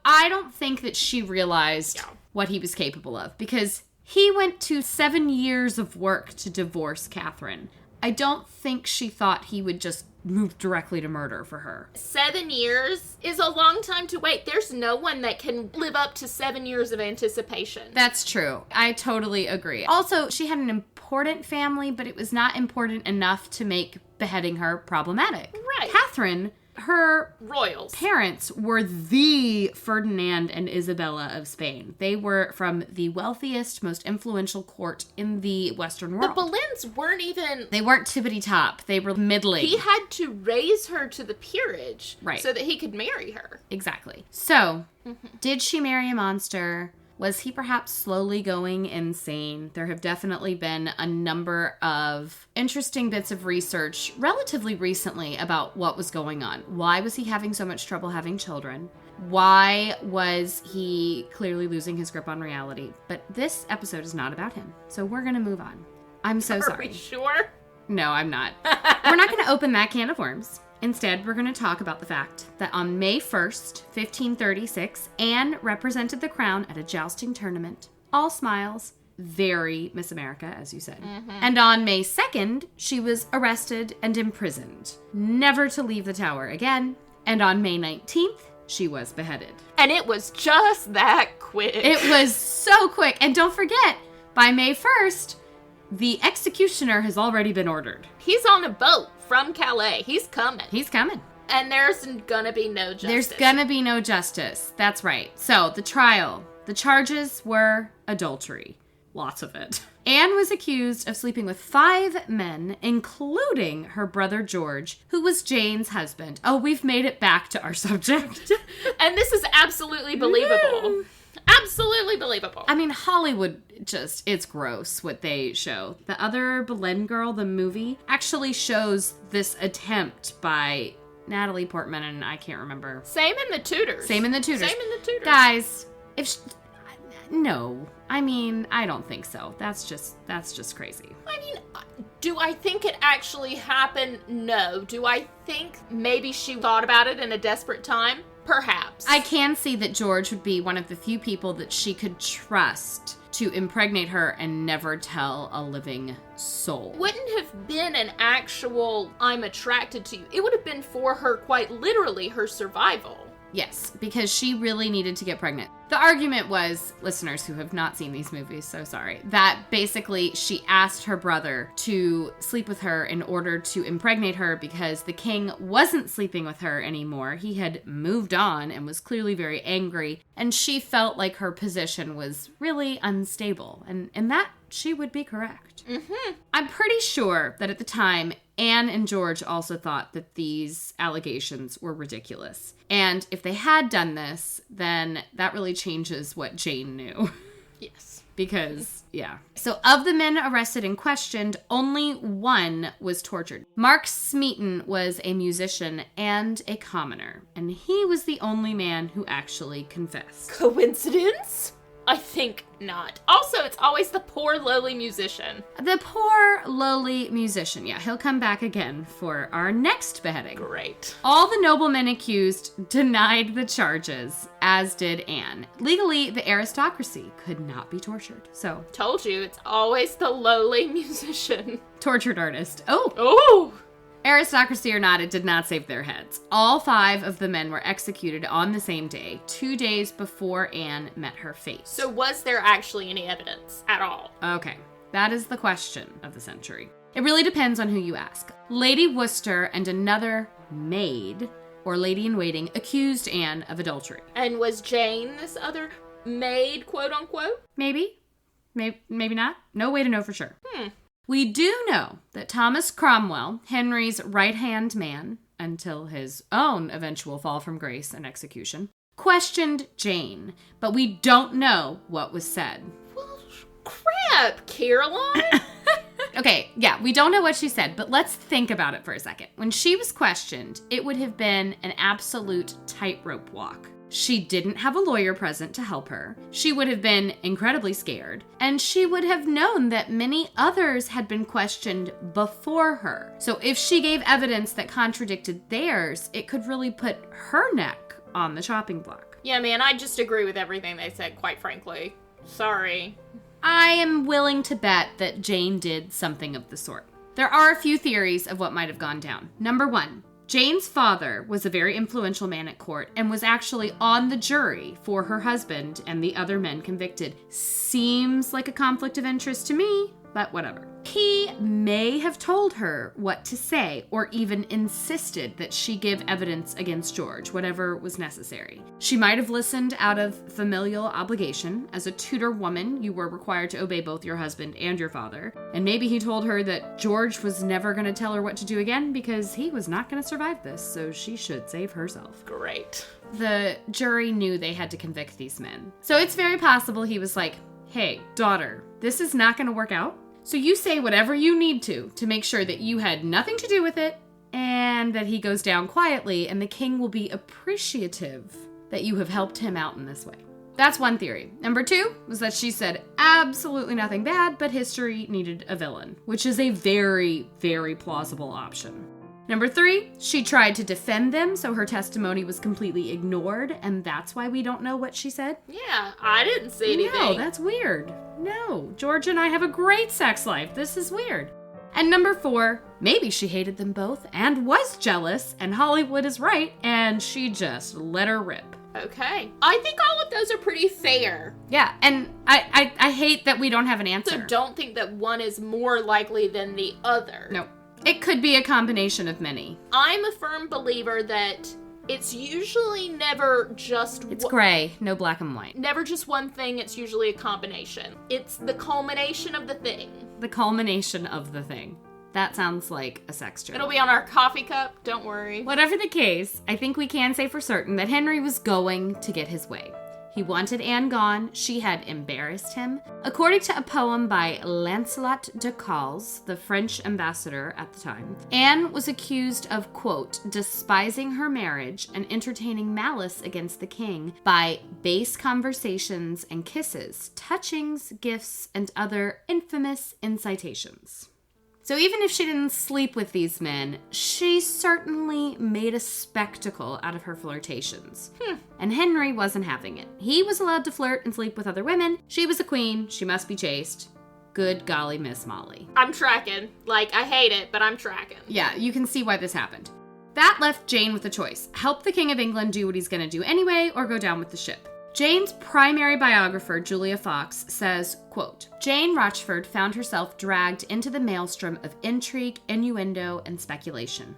I don't think that she realized what he was capable of. Because he went to 7 years of work to divorce Catherine. I don't think she thought he would just move directly to murder for her. 7 years is a long time to wait. There's no one that can live up to 7 years of anticipation. That's true. I totally agree. Also, she had an important family, but it was not important enough to make beheading her problematic. Right. Catherine, her royals parents were the Ferdinand and Isabella of Spain. They were from the wealthiest, most influential court in the Western world. The Boleyns weren't even... They weren't tippity-top. They were middling. He had to raise her to the peerage right, so that he could marry her. Exactly. So, did she marry a monster? Was he perhaps slowly going insane? There have definitely been a number of interesting bits of research relatively recently about what was going on. Why was he having so much trouble having children? Why was he clearly losing his grip on reality? But this episode is not about him, so we're going to move on. I'm so sorry. Are we sure? No, I'm not. We're not going to open that can of worms. Instead, we're going to talk about the fact that on May 1st, 1536, Anne represented the crown at a jousting tournament. All smiles. Very Miss America, as you said. And on May 2nd, she was arrested and imprisoned, never to leave the tower again. And on May 19th, she was beheaded. And it was just that quick. It was so quick. And don't forget, by May 1st, the executioner has already been ordered. He's on a boat from Calais. He's coming. He's coming. And there's gonna be no justice. There's gonna be no justice. That's right. So, the trial. The charges were adultery. Lots of it. Anne was accused of sleeping with 5 men, including her brother George, who was Jane's husband. Oh, we've made it back to our subject. And this is absolutely believable. Absolutely believable. I mean, Hollywood just, it's gross what they show. The Other Boleyn Girl, the movie, actually shows this attempt by Natalie Portman and I can't remember. Same in the Tudors. Guys, no. I mean, I don't think so. That's just crazy. I mean, do I think it actually happened? No. Do I think maybe she thought about it in a desperate time? Perhaps. I can see that George would be one of the few people that she could trust to impregnate her and never tell a living soul. Wouldn't have been an actual, I'm attracted to you. It would have been for her, quite literally, her survival. Yes, because she really needed to get pregnant. The argument was, listeners who have not seen these movies, so sorry, that basically she asked her brother to sleep with her in order to impregnate her because the king wasn't sleeping with her anymore. He had moved on and was clearly very angry, and she felt like her position was really unstable, and in that she would be correct. Mm-hmm. I'm pretty sure that at the time, Anne and George also thought that these allegations were ridiculous. And if they had done this, then that really changes what Jane knew. Yes. Because, yeah. So of the men arrested and questioned, only one was tortured. Mark Smeaton was a musician and a commoner, and he was the only man who actually confessed. Coincidence? I think not. Also, it's always the poor, lowly musician. The poor, lowly musician. Yeah, he'll come back again for our next beheading. Great. All the noblemen accused denied the charges, as did Anne. Legally, the aristocracy could not be tortured. So, Told you, it's always the lowly musician. tortured artist. Oh! Oh! Aristocracy or not, it did not save their heads. All 5 of the men were executed on the same day, 2 days before Anne met her fate. So was there actually any evidence at all? Okay, that is the question of the century. It really depends on who you ask. Lady Worcester and another maid, or lady-in-waiting, accused Anne of adultery. And was Jane this other maid, quote unquote? Maybe. Maybe not. No way to know for sure. We do know that Thomas Cromwell, Henry's right-hand man, until his own eventual fall from grace and execution, questioned Jane, but we don't know what was said. Well, crap, Caroline. Okay, yeah, we don't know what she said, but let's think about it for a second. When she was questioned, it would have been an absolute tightrope walk. She didn't have a lawyer present to help her. She would have been incredibly scared. And she would have known that many others had been questioned before her. So if she gave evidence that contradicted theirs, it could really put her neck on the chopping block. Yeah, man, I just agree with everything they said, quite frankly. Sorry. I am willing to bet that Jane did something of the sort. There are a few theories of what might have gone down. Number 1. Jane's father was a very influential man at court and was actually on the jury for her husband and the other men convicted. Seems like a conflict of interest to me, but whatever. He may have told her what to say or even insisted that she give evidence against George, whatever was necessary. She might have listened out of familial obligation. As a Tudor woman, you were required to obey both your husband and your father. And maybe he told her that George was never going to tell her what to do again because he was not going to survive this, so she should save herself. Great. The jury knew they had to convict these men. So it's very possible he was like, hey, daughter, this is not going to work out. So you say whatever you need to make sure that you had nothing to do with it and that he goes down quietly and the king will be appreciative that you have helped him out in this way. That's one theory. Number 2 was that she said absolutely nothing bad, but history needed a villain, which is a very, very plausible option. Number 3, she tried to defend them, so her testimony was completely ignored, and that's why we don't know what she said. Yeah, I didn't say anything. No, that's weird. No, George and I have a great sex life. This is weird. And number 4, maybe she hated them both and was jealous, and Hollywood is right, and she just let her rip. Okay. I think all of those are pretty fair. Yeah, and I hate that we don't have an answer. So don't think that one is more likely than the other. No. It could be a combination of many. I'm a firm believer that it's usually never just... It's gray, no black and white. Never just one thing, it's usually a combination. It's the culmination of the thing. The culmination of the thing. That sounds like a sex joke. It'll be on our coffee cup, don't worry. Whatever the case, I think we can say for certain that Henry was going to get his way. He wanted Anne gone. She had embarrassed him. According to a poem by Lancelot de Cals, the French ambassador at the time, Anne was accused of, quote, despising her marriage and entertaining malice against the king by base conversations and kisses, touchings, gifts, and other infamous incitations. So even if she didn't sleep with these men, she certainly made a spectacle out of her flirtations. And Henry wasn't having it. He was allowed to flirt and sleep with other women. She was a queen. She must be chaste. Good golly, Miss Molly. I'm tracking. Like, I hate it, but I'm tracking. Yeah, you can see why this happened. That left Jane with a choice. Help the King of England do what he's going to do anyway, or go down with the ship. Jane's primary biographer, Julia Fox, says, quote, Jane Rochford found herself dragged into the maelstrom of intrigue, innuendo, and speculation.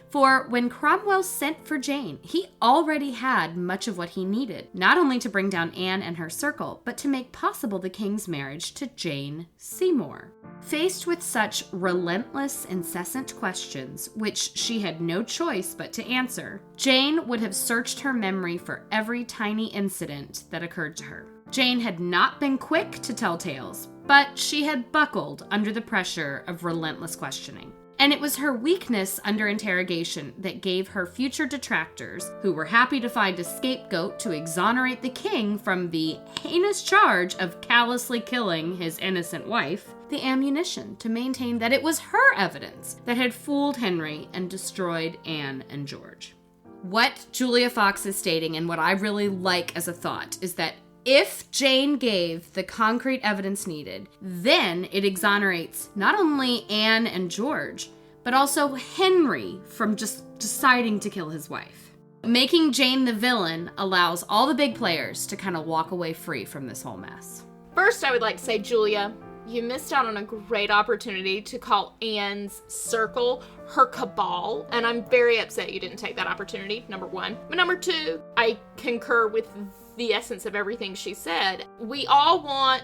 For when Cromwell sent for Jane, he already had much of what he needed, not only to bring down Anne and her circle, but to make possible the king's marriage to Jane Seymour. Faced with such relentless, incessant questions, which she had no choice but to answer, Jane would have searched her memory for every tiny incident that occurred to her. Jane had not been quick to tell tales, but she had buckled under the pressure of relentless questioning. And it was her weakness under interrogation that gave her future detractors, who were happy to find a scapegoat to exonerate the king from the heinous charge of callously killing his innocent wife, the ammunition to maintain that it was her evidence that had fooled Henry and destroyed Anne and George. What Julia Fox is stating, and what I really like as a thought, is that if Jane gave the concrete evidence needed, then it exonerates not only Anne and George, but also Henry from just deciding to kill his wife. Making Jane the villain allows all the big players to kind of walk away free from this whole mess. First, I would like to say, Julia, you missed out on a great opportunity to call Anne's circle her cabal, and I'm very upset you didn't take that opportunity, number one. But number two, I concur with the essence of everything she said. We all want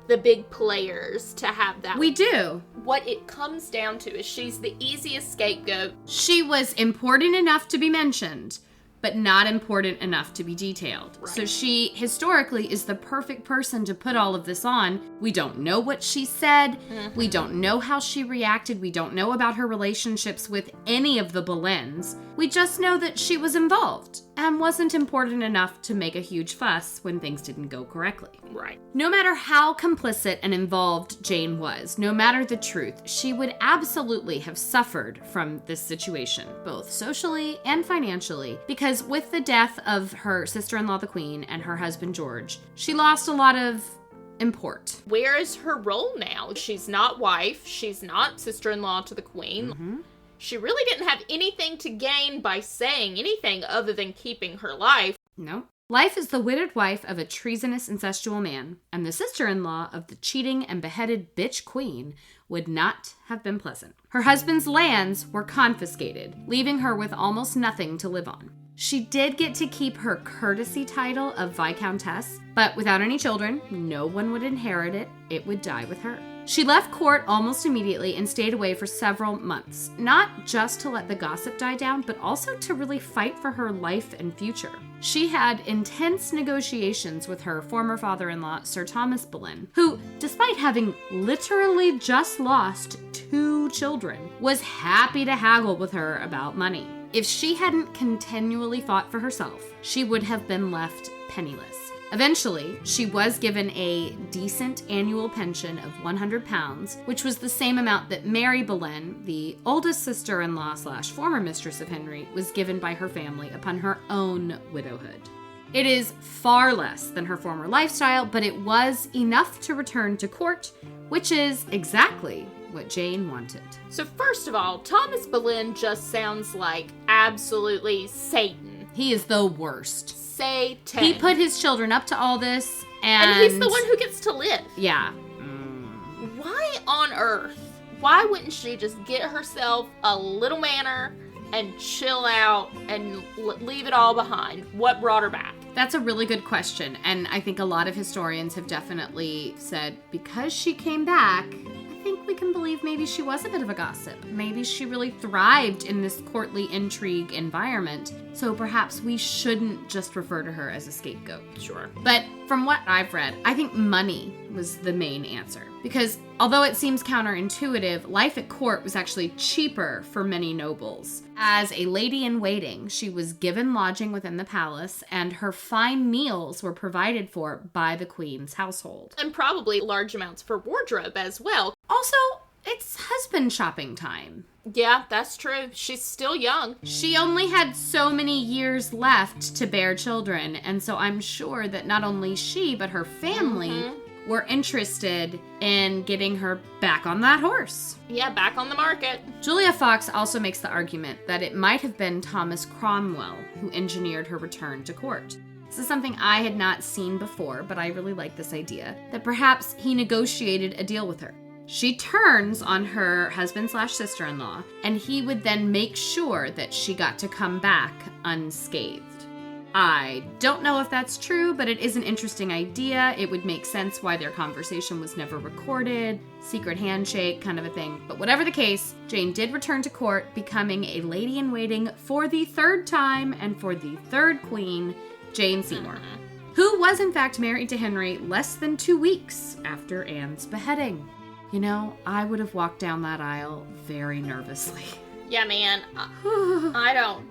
the big players to have that. We do. What it comes down to is she's the easiest scapegoat. She was important enough to be mentioned, but not important enough to be detailed. Right. So she, historically, is the perfect person to put all of this on. We don't know what she said. Mm-hmm. We don't know how she reacted. We don't know about her relationships with any of the Boleyns. We just know that she was involved and wasn't important enough to make a huge fuss when things didn't go correctly. Right. No matter how complicit and involved Jane was, no matter the truth, she would absolutely have suffered from this situation, both socially and financially, because with the death of her sister-in-law, the Queen, and her husband, George, she lost a lot of import. Where is her role now? She's not wife. She's not sister-in-law to the Queen. Mm-hmm. She really didn't have anything to gain by saying anything other than keeping her life. No. Life is the widowed wife of a treasonous incestual man, and the sister-in-law of the cheating and beheaded bitch queen would not have been pleasant. Her husband's lands were confiscated, leaving her with almost nothing to live on. She did get to keep her courtesy title of Viscountess, but without any children, no one would inherit it. It would die with her. She left court almost immediately and stayed away for several months, not just to let the gossip die down, but also to really fight for her life and future. She had intense negotiations with her former father-in-law, Sir Thomas Boleyn, who, despite having literally just lost 2 children, was happy to haggle with her about money. If she hadn't continually fought for herself, she would have been left penniless. Eventually, she was given a decent annual pension of £100, which was the same amount that Mary Boleyn, the oldest sister-in-law / former mistress of Henry, was given by her family upon her own widowhood. It is far less than her former lifestyle, but it was enough to return to court, which is exactly what Jane wanted. So first of all, Thomas Boleyn just sounds like absolutely Satan. He is the worst. Satan. He put his children up to all this, and he's the one who gets to live. Yeah. Why on earth? Why wouldn't she just get herself a little manor and chill out and leave it all behind? What brought her back? That's a really good question, and I think a lot of historians have definitely said because she came back, I think we can believe maybe she was a bit of a gossip. Maybe she really thrived in this courtly intrigue environment, so perhaps we shouldn't just refer to her as a scapegoat. Sure. But from what I've read, I think money was the main answer. Because although it seems counterintuitive, life at court was actually cheaper for many nobles. As a lady-in-waiting, she was given lodging within the palace, and her fine meals were provided for by the queen's household. And probably large amounts for wardrobe as well. Also, it's husband shopping time. Yeah, that's true. She's still young. She only had so many years left to bear children, and so I'm sure that not only she, but her family were interested in getting her back on that horse. Yeah, back on the market. Julia Fox also makes the argument that it might have been Thomas Cromwell who engineered her return to court. This is something I had not seen before, but I really like this idea, that perhaps he negotiated a deal with her. She turns on her husband/sister-in-law, and he would then make sure that she got to come back unscathed. I don't know if that's true, but it is an interesting idea. It would make sense why their conversation was never recorded, secret handshake kind of a thing. But whatever the case, Jane did return to court, becoming a lady-in-waiting for the third time and for the third queen, Jane Seymour, who was in fact married to Henry less than 2 weeks after Anne's beheading. You know, I would have walked down that aisle very nervously. Yeah, man. I don't.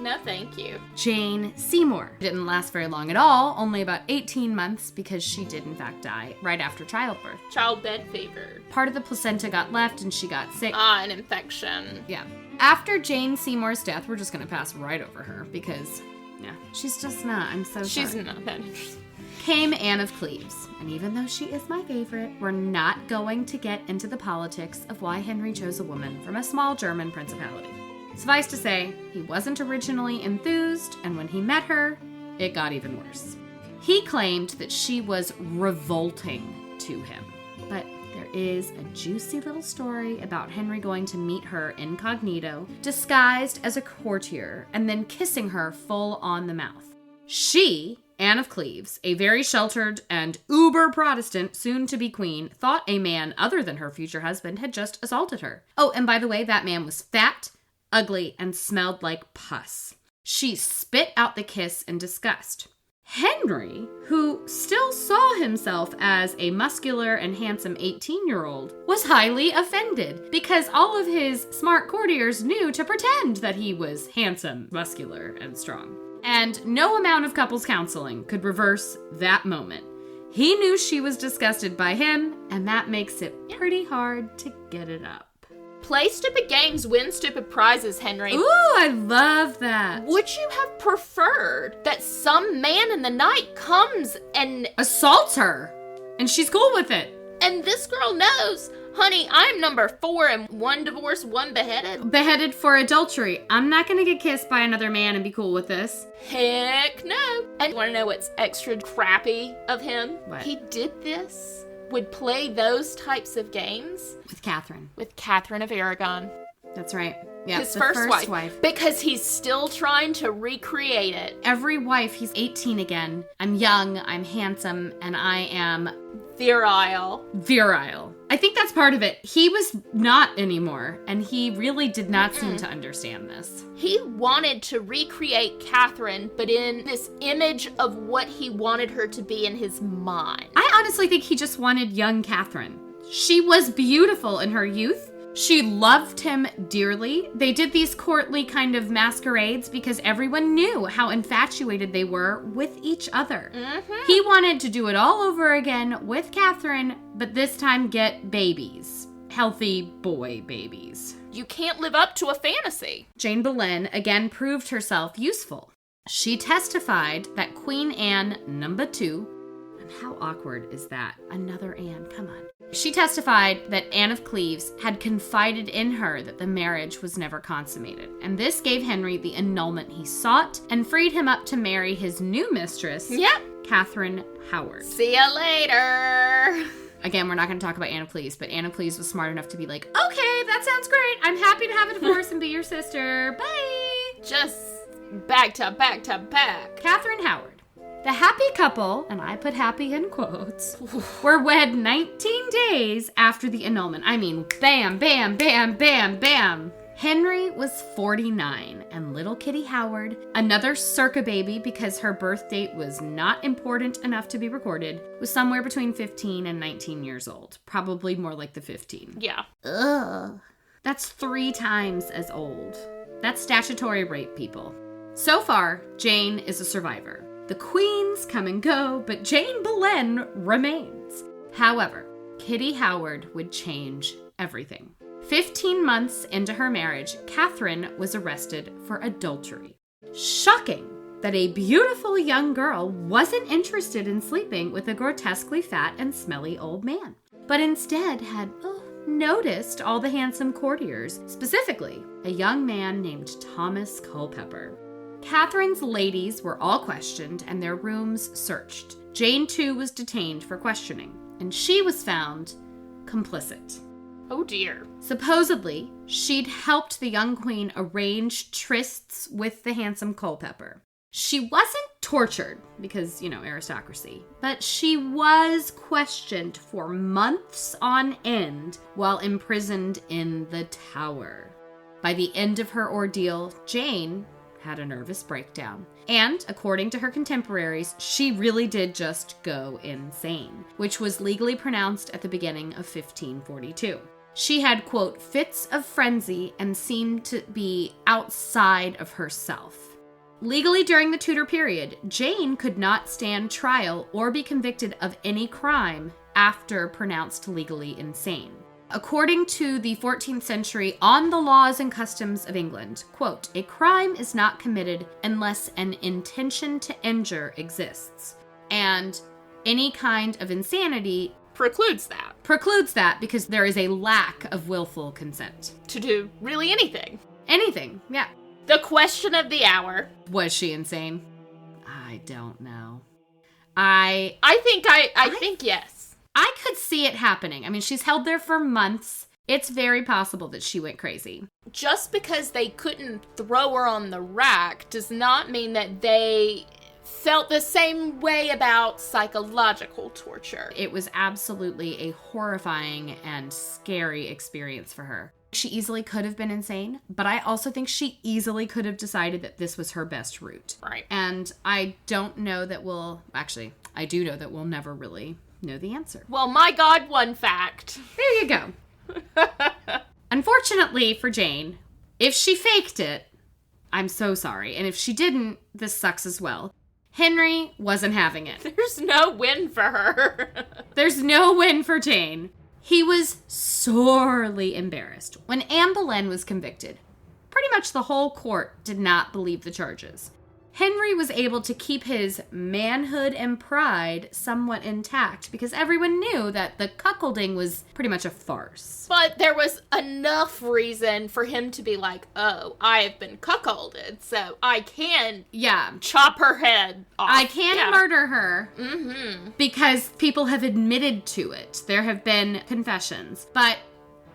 No, thank you. Jane Seymour didn't last very long at all, only about 18 months, because she did in fact die right after childbirth. Childbed fever. Part of the placenta got left and she got sick. An infection. Yeah. After Jane Seymour's death, we're just going to pass right over her because, yeah, she's just not. I'm so sorry. She's not that interesting. Came Anne of Cleves. And even though she is my favorite, we're not going to get into the politics of why Henry chose a woman from a small German principality. Suffice to say, he wasn't originally enthused, and when he met her, it got even worse. He claimed that she was revolting to him. But there is a juicy little story about Henry going to meet her incognito, disguised as a courtier, and then kissing her full on the mouth. She, Anne of Cleves, a very sheltered and uber-Protestant soon-to-be queen, thought a man other than her future husband had just assaulted her. Oh, and by the way, that man was fat, ugly, and smelled like pus. She spit out the kiss in disgust. Henry, who still saw himself as a muscular and handsome 18-year-old, was highly offended because all of his smart courtiers knew to pretend that he was handsome, muscular, and strong. And no amount of couples counseling could reverse that moment. He knew she was disgusted by him, and that makes it pretty hard to get it up. Play stupid games, win stupid prizes, Henry. Ooh, I love that. Would you have preferred that some man in the night comes and assaults her, and she's cool with it? And this girl knows, honey, I'm number 4 and 1 divorced, 1 beheaded. Beheaded for adultery. I'm not gonna get kissed by another man and be cool with this. Heck no. And you wanna know what's extra crappy of him? What? He did this, would play those types of games with Catherine. With Catherine of Aragon. That's right. Yeah, his first wife. Because he's still trying to recreate it. Every wife, he's 18 again. I'm young, I'm handsome, and I am virile. I think that's part of it. He was not anymore, and he really did not seem to understand this. He wanted to recreate Catherine, but in this image of what he wanted her to be in his mind. I honestly think he just wanted young Catherine. She was beautiful in her youth. She loved him dearly. They did these courtly kind of masquerades because everyone knew how infatuated they were with each other. Mm-hmm. He wanted to do it all over again with Catherine, but this time get babies. Healthy boy babies. You can't live up to a fantasy. Jane Boleyn again proved herself useful. She testified that Queen Anne II, and how awkward is that? Another Anne, come on. She testified that Anne of Cleves had confided in her that the marriage was never consummated, and this gave Henry the annulment he sought and freed him up to marry his new mistress, Catherine Howard. See ya later. Again, we're not going to talk about Anne of Cleves, but Anne of Cleves was smart enough to be like, okay, that sounds great. I'm happy to have a divorce and be your sister. Bye. Just back to back. Catherine Howard. The happy couple, and I put happy in quotes, were wed 19 days after the annulment. I mean, bam, bam, bam, bam, bam. Henry was 49, and little Kitty Howard, another circa baby because her birth date was not important enough to be recorded, was somewhere between 15 and 19 years old. Probably more like the 15. Yeah. Ugh. That's 3 times as old. That's statutory rape, people. So far, Jane is a survivor. The queens come and go, but Jane Boleyn remains. However, Kitty Howard would change everything. 15 months into her marriage, Catherine was arrested for adultery. Shocking, that a beautiful young girl wasn't interested in sleeping with a grotesquely fat and smelly old man, but instead had noticed all the handsome courtiers, specifically a young man named Thomas Culpeper. Catherine's ladies were all questioned and their rooms searched. Jane, too, was detained for questioning, and she was found complicit. Oh dear. Supposedly, she'd helped the young queen arrange trysts with the handsome Culpeper. She wasn't tortured because, aristocracy, but she was questioned for months on end while imprisoned in the Tower. By the end of her ordeal, Jane had a nervous breakdown. And, according to her contemporaries, she really did just go insane, which was legally pronounced at the beginning of 1542. She had, quote, fits of frenzy and seemed to be outside of herself. Legally, during the Tudor period, Jane could not stand trial or be convicted of any crime after pronounced legally insane. According to the 14th century On the Laws and Customs of England, quote, a crime is not committed unless an intention to injure exists. And any kind of insanity Precludes that because there is a lack of willful consent. to do really anything. Anything, yeah. The question of the hour. Was she insane? I don't know. I think yes. I could see it happening. I mean, she's held there for months. It's very possible that she went crazy. Just because they couldn't throw her on the rack does not mean that they felt the same way about psychological torture. It was absolutely a horrifying and scary experience for her. She easily could have been insane, but I also think she easily could have decided that this was her best route. Right. And I don't know that I do know that we'll never really know the answer. Well, my God, one fact. There you go. Unfortunately for Jane, if she faked it, I'm so sorry. And if she didn't, this sucks as well. Henry wasn't having it. There's no win for her. There's no win for Jane. He was sorely embarrassed. When Anne Boleyn was convicted, pretty much the whole court did not believe the charges. Henry was able to keep his manhood and pride somewhat intact because everyone knew that the cuckolding was pretty much a farce. But there was enough reason for him to be like, oh, I have been cuckolded, so I can chop her head off. I can murder her because people have admitted to it. There have been confessions. But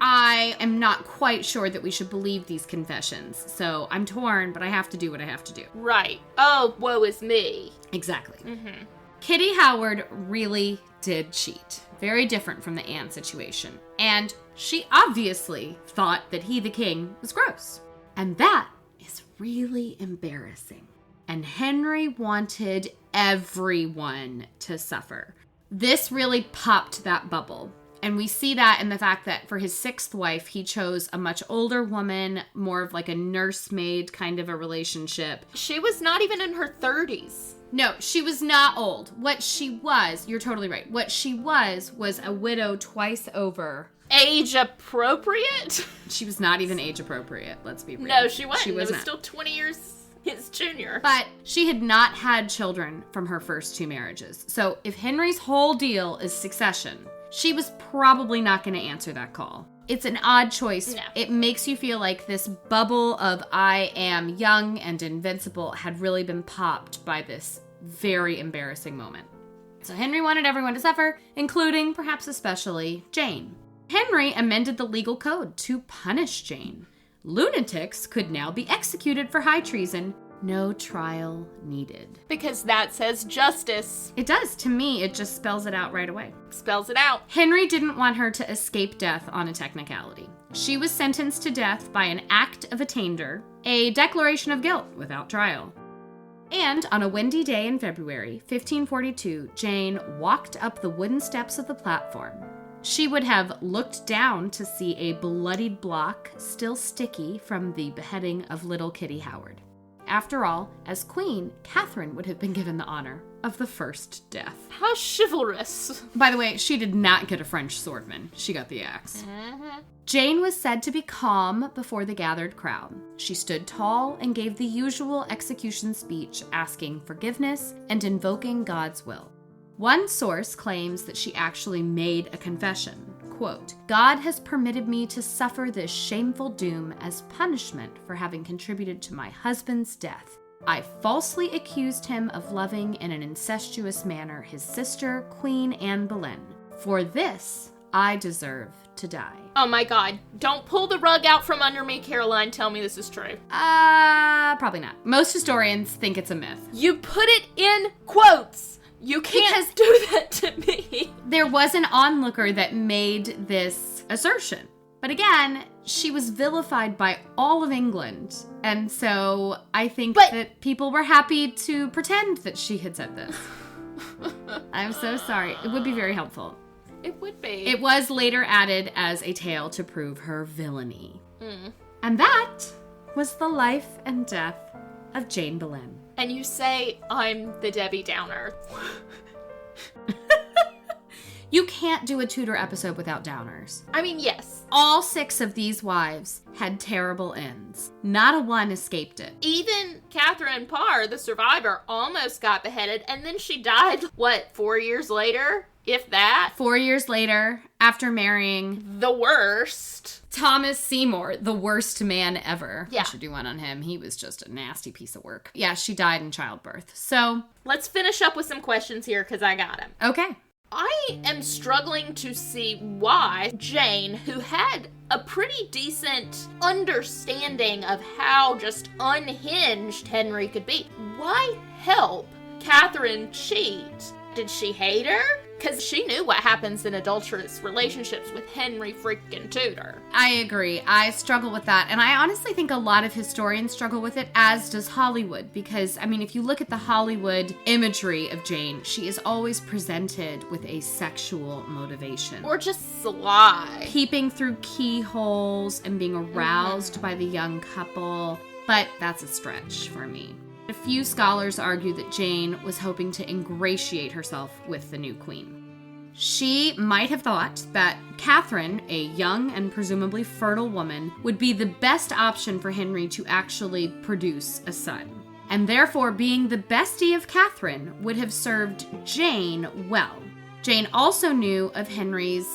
I am not quite sure that we should believe these confessions. So I'm torn, but I have to do what I have to do. Right. Oh, woe is me. Exactly. Kitty Howard really did cheat. Very different from the Anne situation. And she obviously thought that he, the king, was gross. And that is really embarrassing. And Henry wanted everyone to suffer. This really popped that bubble. And we see that in the fact that for his sixth wife, he chose a much older woman, more of like a nursemaid kind of a relationship. She was not even in her 30s. No, she was not old. What she was, you're totally right. What she was a widow twice over. Age appropriate? She was not even age appropriate, let's be real. No, she wasn't. She was it was not. still 20 years his junior. But she had not had children from her first two marriages. So if Henry's whole deal is succession, she was probably not going to answer that call. It's an odd choice. No. It makes you feel like this bubble of I am young and invincible had really been popped by this very embarrassing moment. So Henry wanted everyone to suffer, including, perhaps especially, Jane. Henry amended the legal code to punish Jane. Lunatics could now be executed for high treason. No trial needed. Because that says justice. It does. To me, it just spells it out right away. Spells it out. Henry didn't want her to escape death on a technicality. She was sentenced to death by an act of attainder, a declaration of guilt without trial. And on a windy day in February 1542, Jane walked up the wooden steps of the platform. She would have looked down to see a bloodied block still sticky from the beheading of little Kitty Howard. After all, as queen, Catherine would have been given the honor of the first death. How chivalrous. By the way, she did not get a French swordman. She got the axe. Jane was said to be calm before the gathered crowd. She stood tall and gave the usual execution speech, asking forgiveness and invoking God's will. One source claims that she actually made a confession. Quote, God has permitted me to suffer this shameful doom as punishment for having contributed to my husband's death. I falsely accused him of loving in an incestuous manner his sister, Queen Anne Boleyn. For this, I deserve to die. Oh my God. Don't pull the rug out from under me, Caroline. Tell me this is true. Probably not. Most historians think it's a myth. You put it in quotes. You can't do that to me. There was an onlooker that made this assertion. But again, she was vilified by all of England. And so I think that people were happy to pretend that she had said this. I'm so sorry. It would be very helpful. It would be. It was later added as a tale to prove her villainy. And that was the life and death of Jane Boleyn. And you say I'm the Debbie Downer. You can't do a Tudor episode without downers. I mean, yes. All 6 of these wives had terrible ends. Not a one escaped it. Even Catherine Parr, the survivor, almost got beheaded, and then she died, 4 years later? If that. 4 years later, after marrying the worst Thomas Seymour, the worst man ever. Yeah. I should do one on him. He was just a nasty piece of work. Yeah, she died in childbirth. So let's finish up with some questions here, because I got them. Okay. I am struggling to see why Jane, who had a pretty decent understanding of how just unhinged Henry could be, why help Catherine cheat? Did she hate her? Because she knew what happens in adulterous relationships with Henry freaking Tudor. I agree. I struggle with that. And I honestly think a lot of historians struggle with it, as does Hollywood. Because, I mean, if you look at the Hollywood imagery of Jane, she is always presented with a sexual motivation. Or just sly. Peeping through keyholes and being aroused by the young couple. But that's a stretch for me. A few scholars argue that Jane was hoping to ingratiate herself with the new queen. She might have thought that Catherine, a young and presumably fertile woman, would be the best option for Henry to actually produce a son. And therefore, being the bestie of Catherine would have served Jane well. Jane also knew of Henry's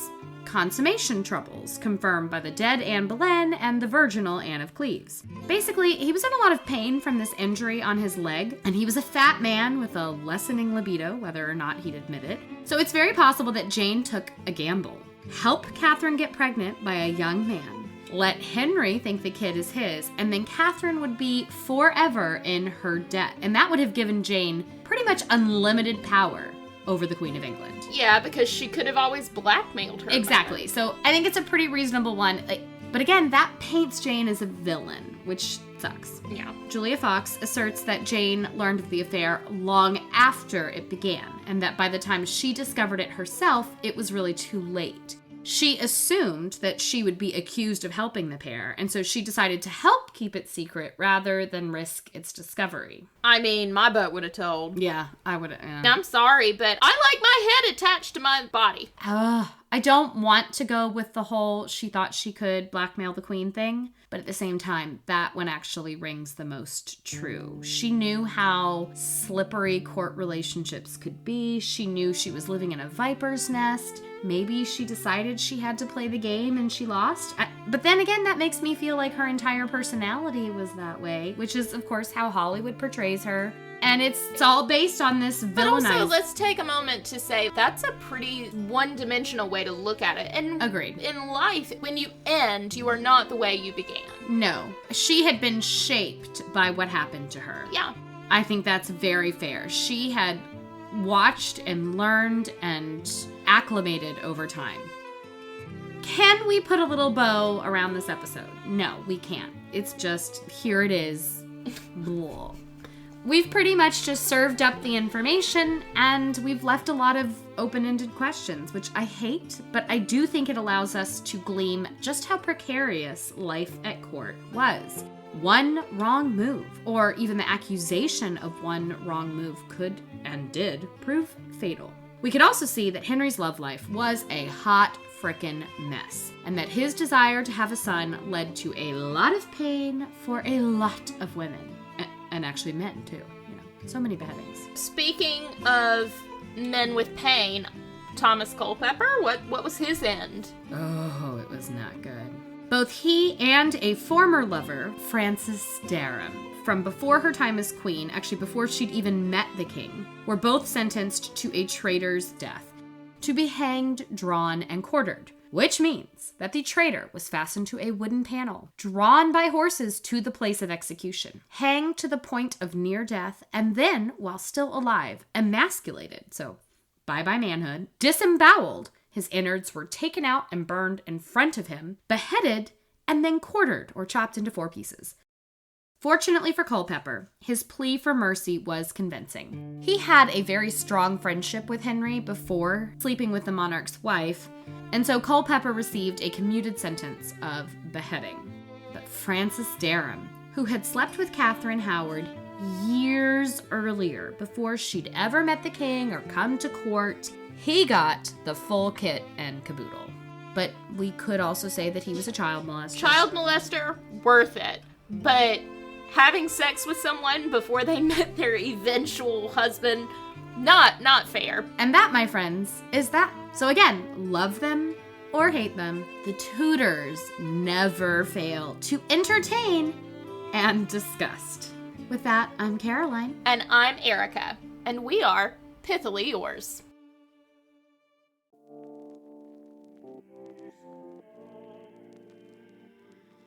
consummation troubles, confirmed by the dead Anne Boleyn and the virginal Anne of Cleves. Basically, he was in a lot of pain from this injury on his leg, and he was a fat man with a lessening libido, whether or not he'd admit it. So it's very possible that Jane took a gamble. Help Catherine get pregnant by a young man. Let Henry think the kid is his, and then Catherine would be forever in her debt. And that would have given Jane pretty much unlimited power over the Queen of England. Yeah, because she could have always blackmailed her. Exactly. So I think it's a pretty reasonable one. But again, that paints Jane as a villain, which sucks. Yeah. Julia Fox asserts that Jane learned of the affair long after it began, and that by the time she discovered it herself, it was really too late. She assumed that she would be accused of helping the pair, and so she decided to help keep it secret rather than risk its discovery. I mean, my butt would have told. Yeah, I would have. Yeah. I'm sorry, but I like my head attached to my body. I don't want to go with the whole she thought she could blackmail the queen thing, but at the same time, that one actually rings the most true. She knew how slippery court relationships could be. She knew she was living in a viper's nest. Maybe she decided she had to play the game and she lost. But then again, that makes me feel like her entire personality was that way, which is, of course, how Hollywood portrays her. And it's all based on this villainized... But also, let's take a moment to say that's a pretty one-dimensional way to look at it. And agreed. In life, when you end, you are not the way you began. No. She had been shaped by what happened to her. Yeah. I think that's very fair. She had watched and learned and acclimated over time. Can we put a little bow around this episode? No, we can't. It's just, here it is. Blah. We've pretty much just served up the information, and we've left a lot of open-ended questions, which I hate, but I do think it allows us to glean just how precarious life at court was. one wrong move, or even the accusation of one wrong move could and did prove fatal. We could also see that Henry's love life was a hot frickin' mess, and that his desire to have a son led to a lot of pain for a lot of women, and actually men too. So many beheadings. Speaking of men with pain, Thomas Culpeper, what was his end? Oh, it was not good. Both he and a former lover, Frances Dereham, from before her time as queen, actually before she'd even met the king, were both sentenced to a traitor's death, to be hanged, drawn, and quartered. Which means that the traitor was fastened to a wooden panel, drawn by horses to the place of execution, hanged to the point of near death, and then, while still alive, emasculated, so bye-bye manhood, disemboweled, his innards were taken out and burned in front of him, beheaded, and then quartered or chopped into 4 pieces. Fortunately for Culpeper, his plea for mercy was convincing. He had a very strong friendship with Henry before sleeping with the monarch's wife, and so Culpeper received a commuted sentence of beheading. But Frances Dereham, who had slept with Catherine Howard years earlier before she'd ever met the king or come to court, he got the full kit and caboodle. But we could also say that he was a child molester. Child molester, worth it. But having sex with someone before they met their eventual husband, not fair. And that, my friends, is that. So again, love them or hate them, the Tudors never fail to entertain and disgust. With that, I'm Caroline. And I'm Erica. And we are Pithily Yours.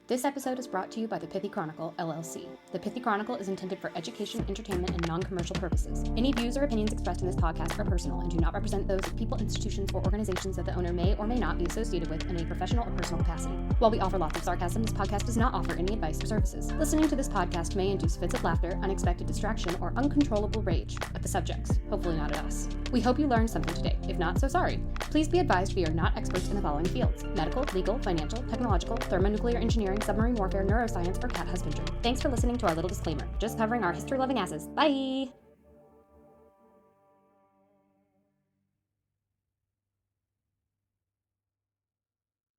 This episode is brought to you by the Pithy Chronicle, LLC. The Pithy Chronicle is intended for education, entertainment, and non-commercial purposes. Any views or opinions expressed in this podcast are personal and do not represent those of people, institutions, or organizations that the owner may or may not be associated with in a professional or personal capacity. While we offer lots of sarcasm, this podcast does not offer any advice or services. Listening to this podcast may induce fits of laughter, unexpected distraction, or uncontrollable rage at the subjects, hopefully not at us. We hope you learned something today. If not, so sorry. Please be advised we are not experts in the following fields: medical, legal, financial, technological, thermonuclear engineering, submarine warfare, neuroscience, or cat husbandry. Thanks for listening to our little disclaimer. Just covering our history-loving asses. Bye!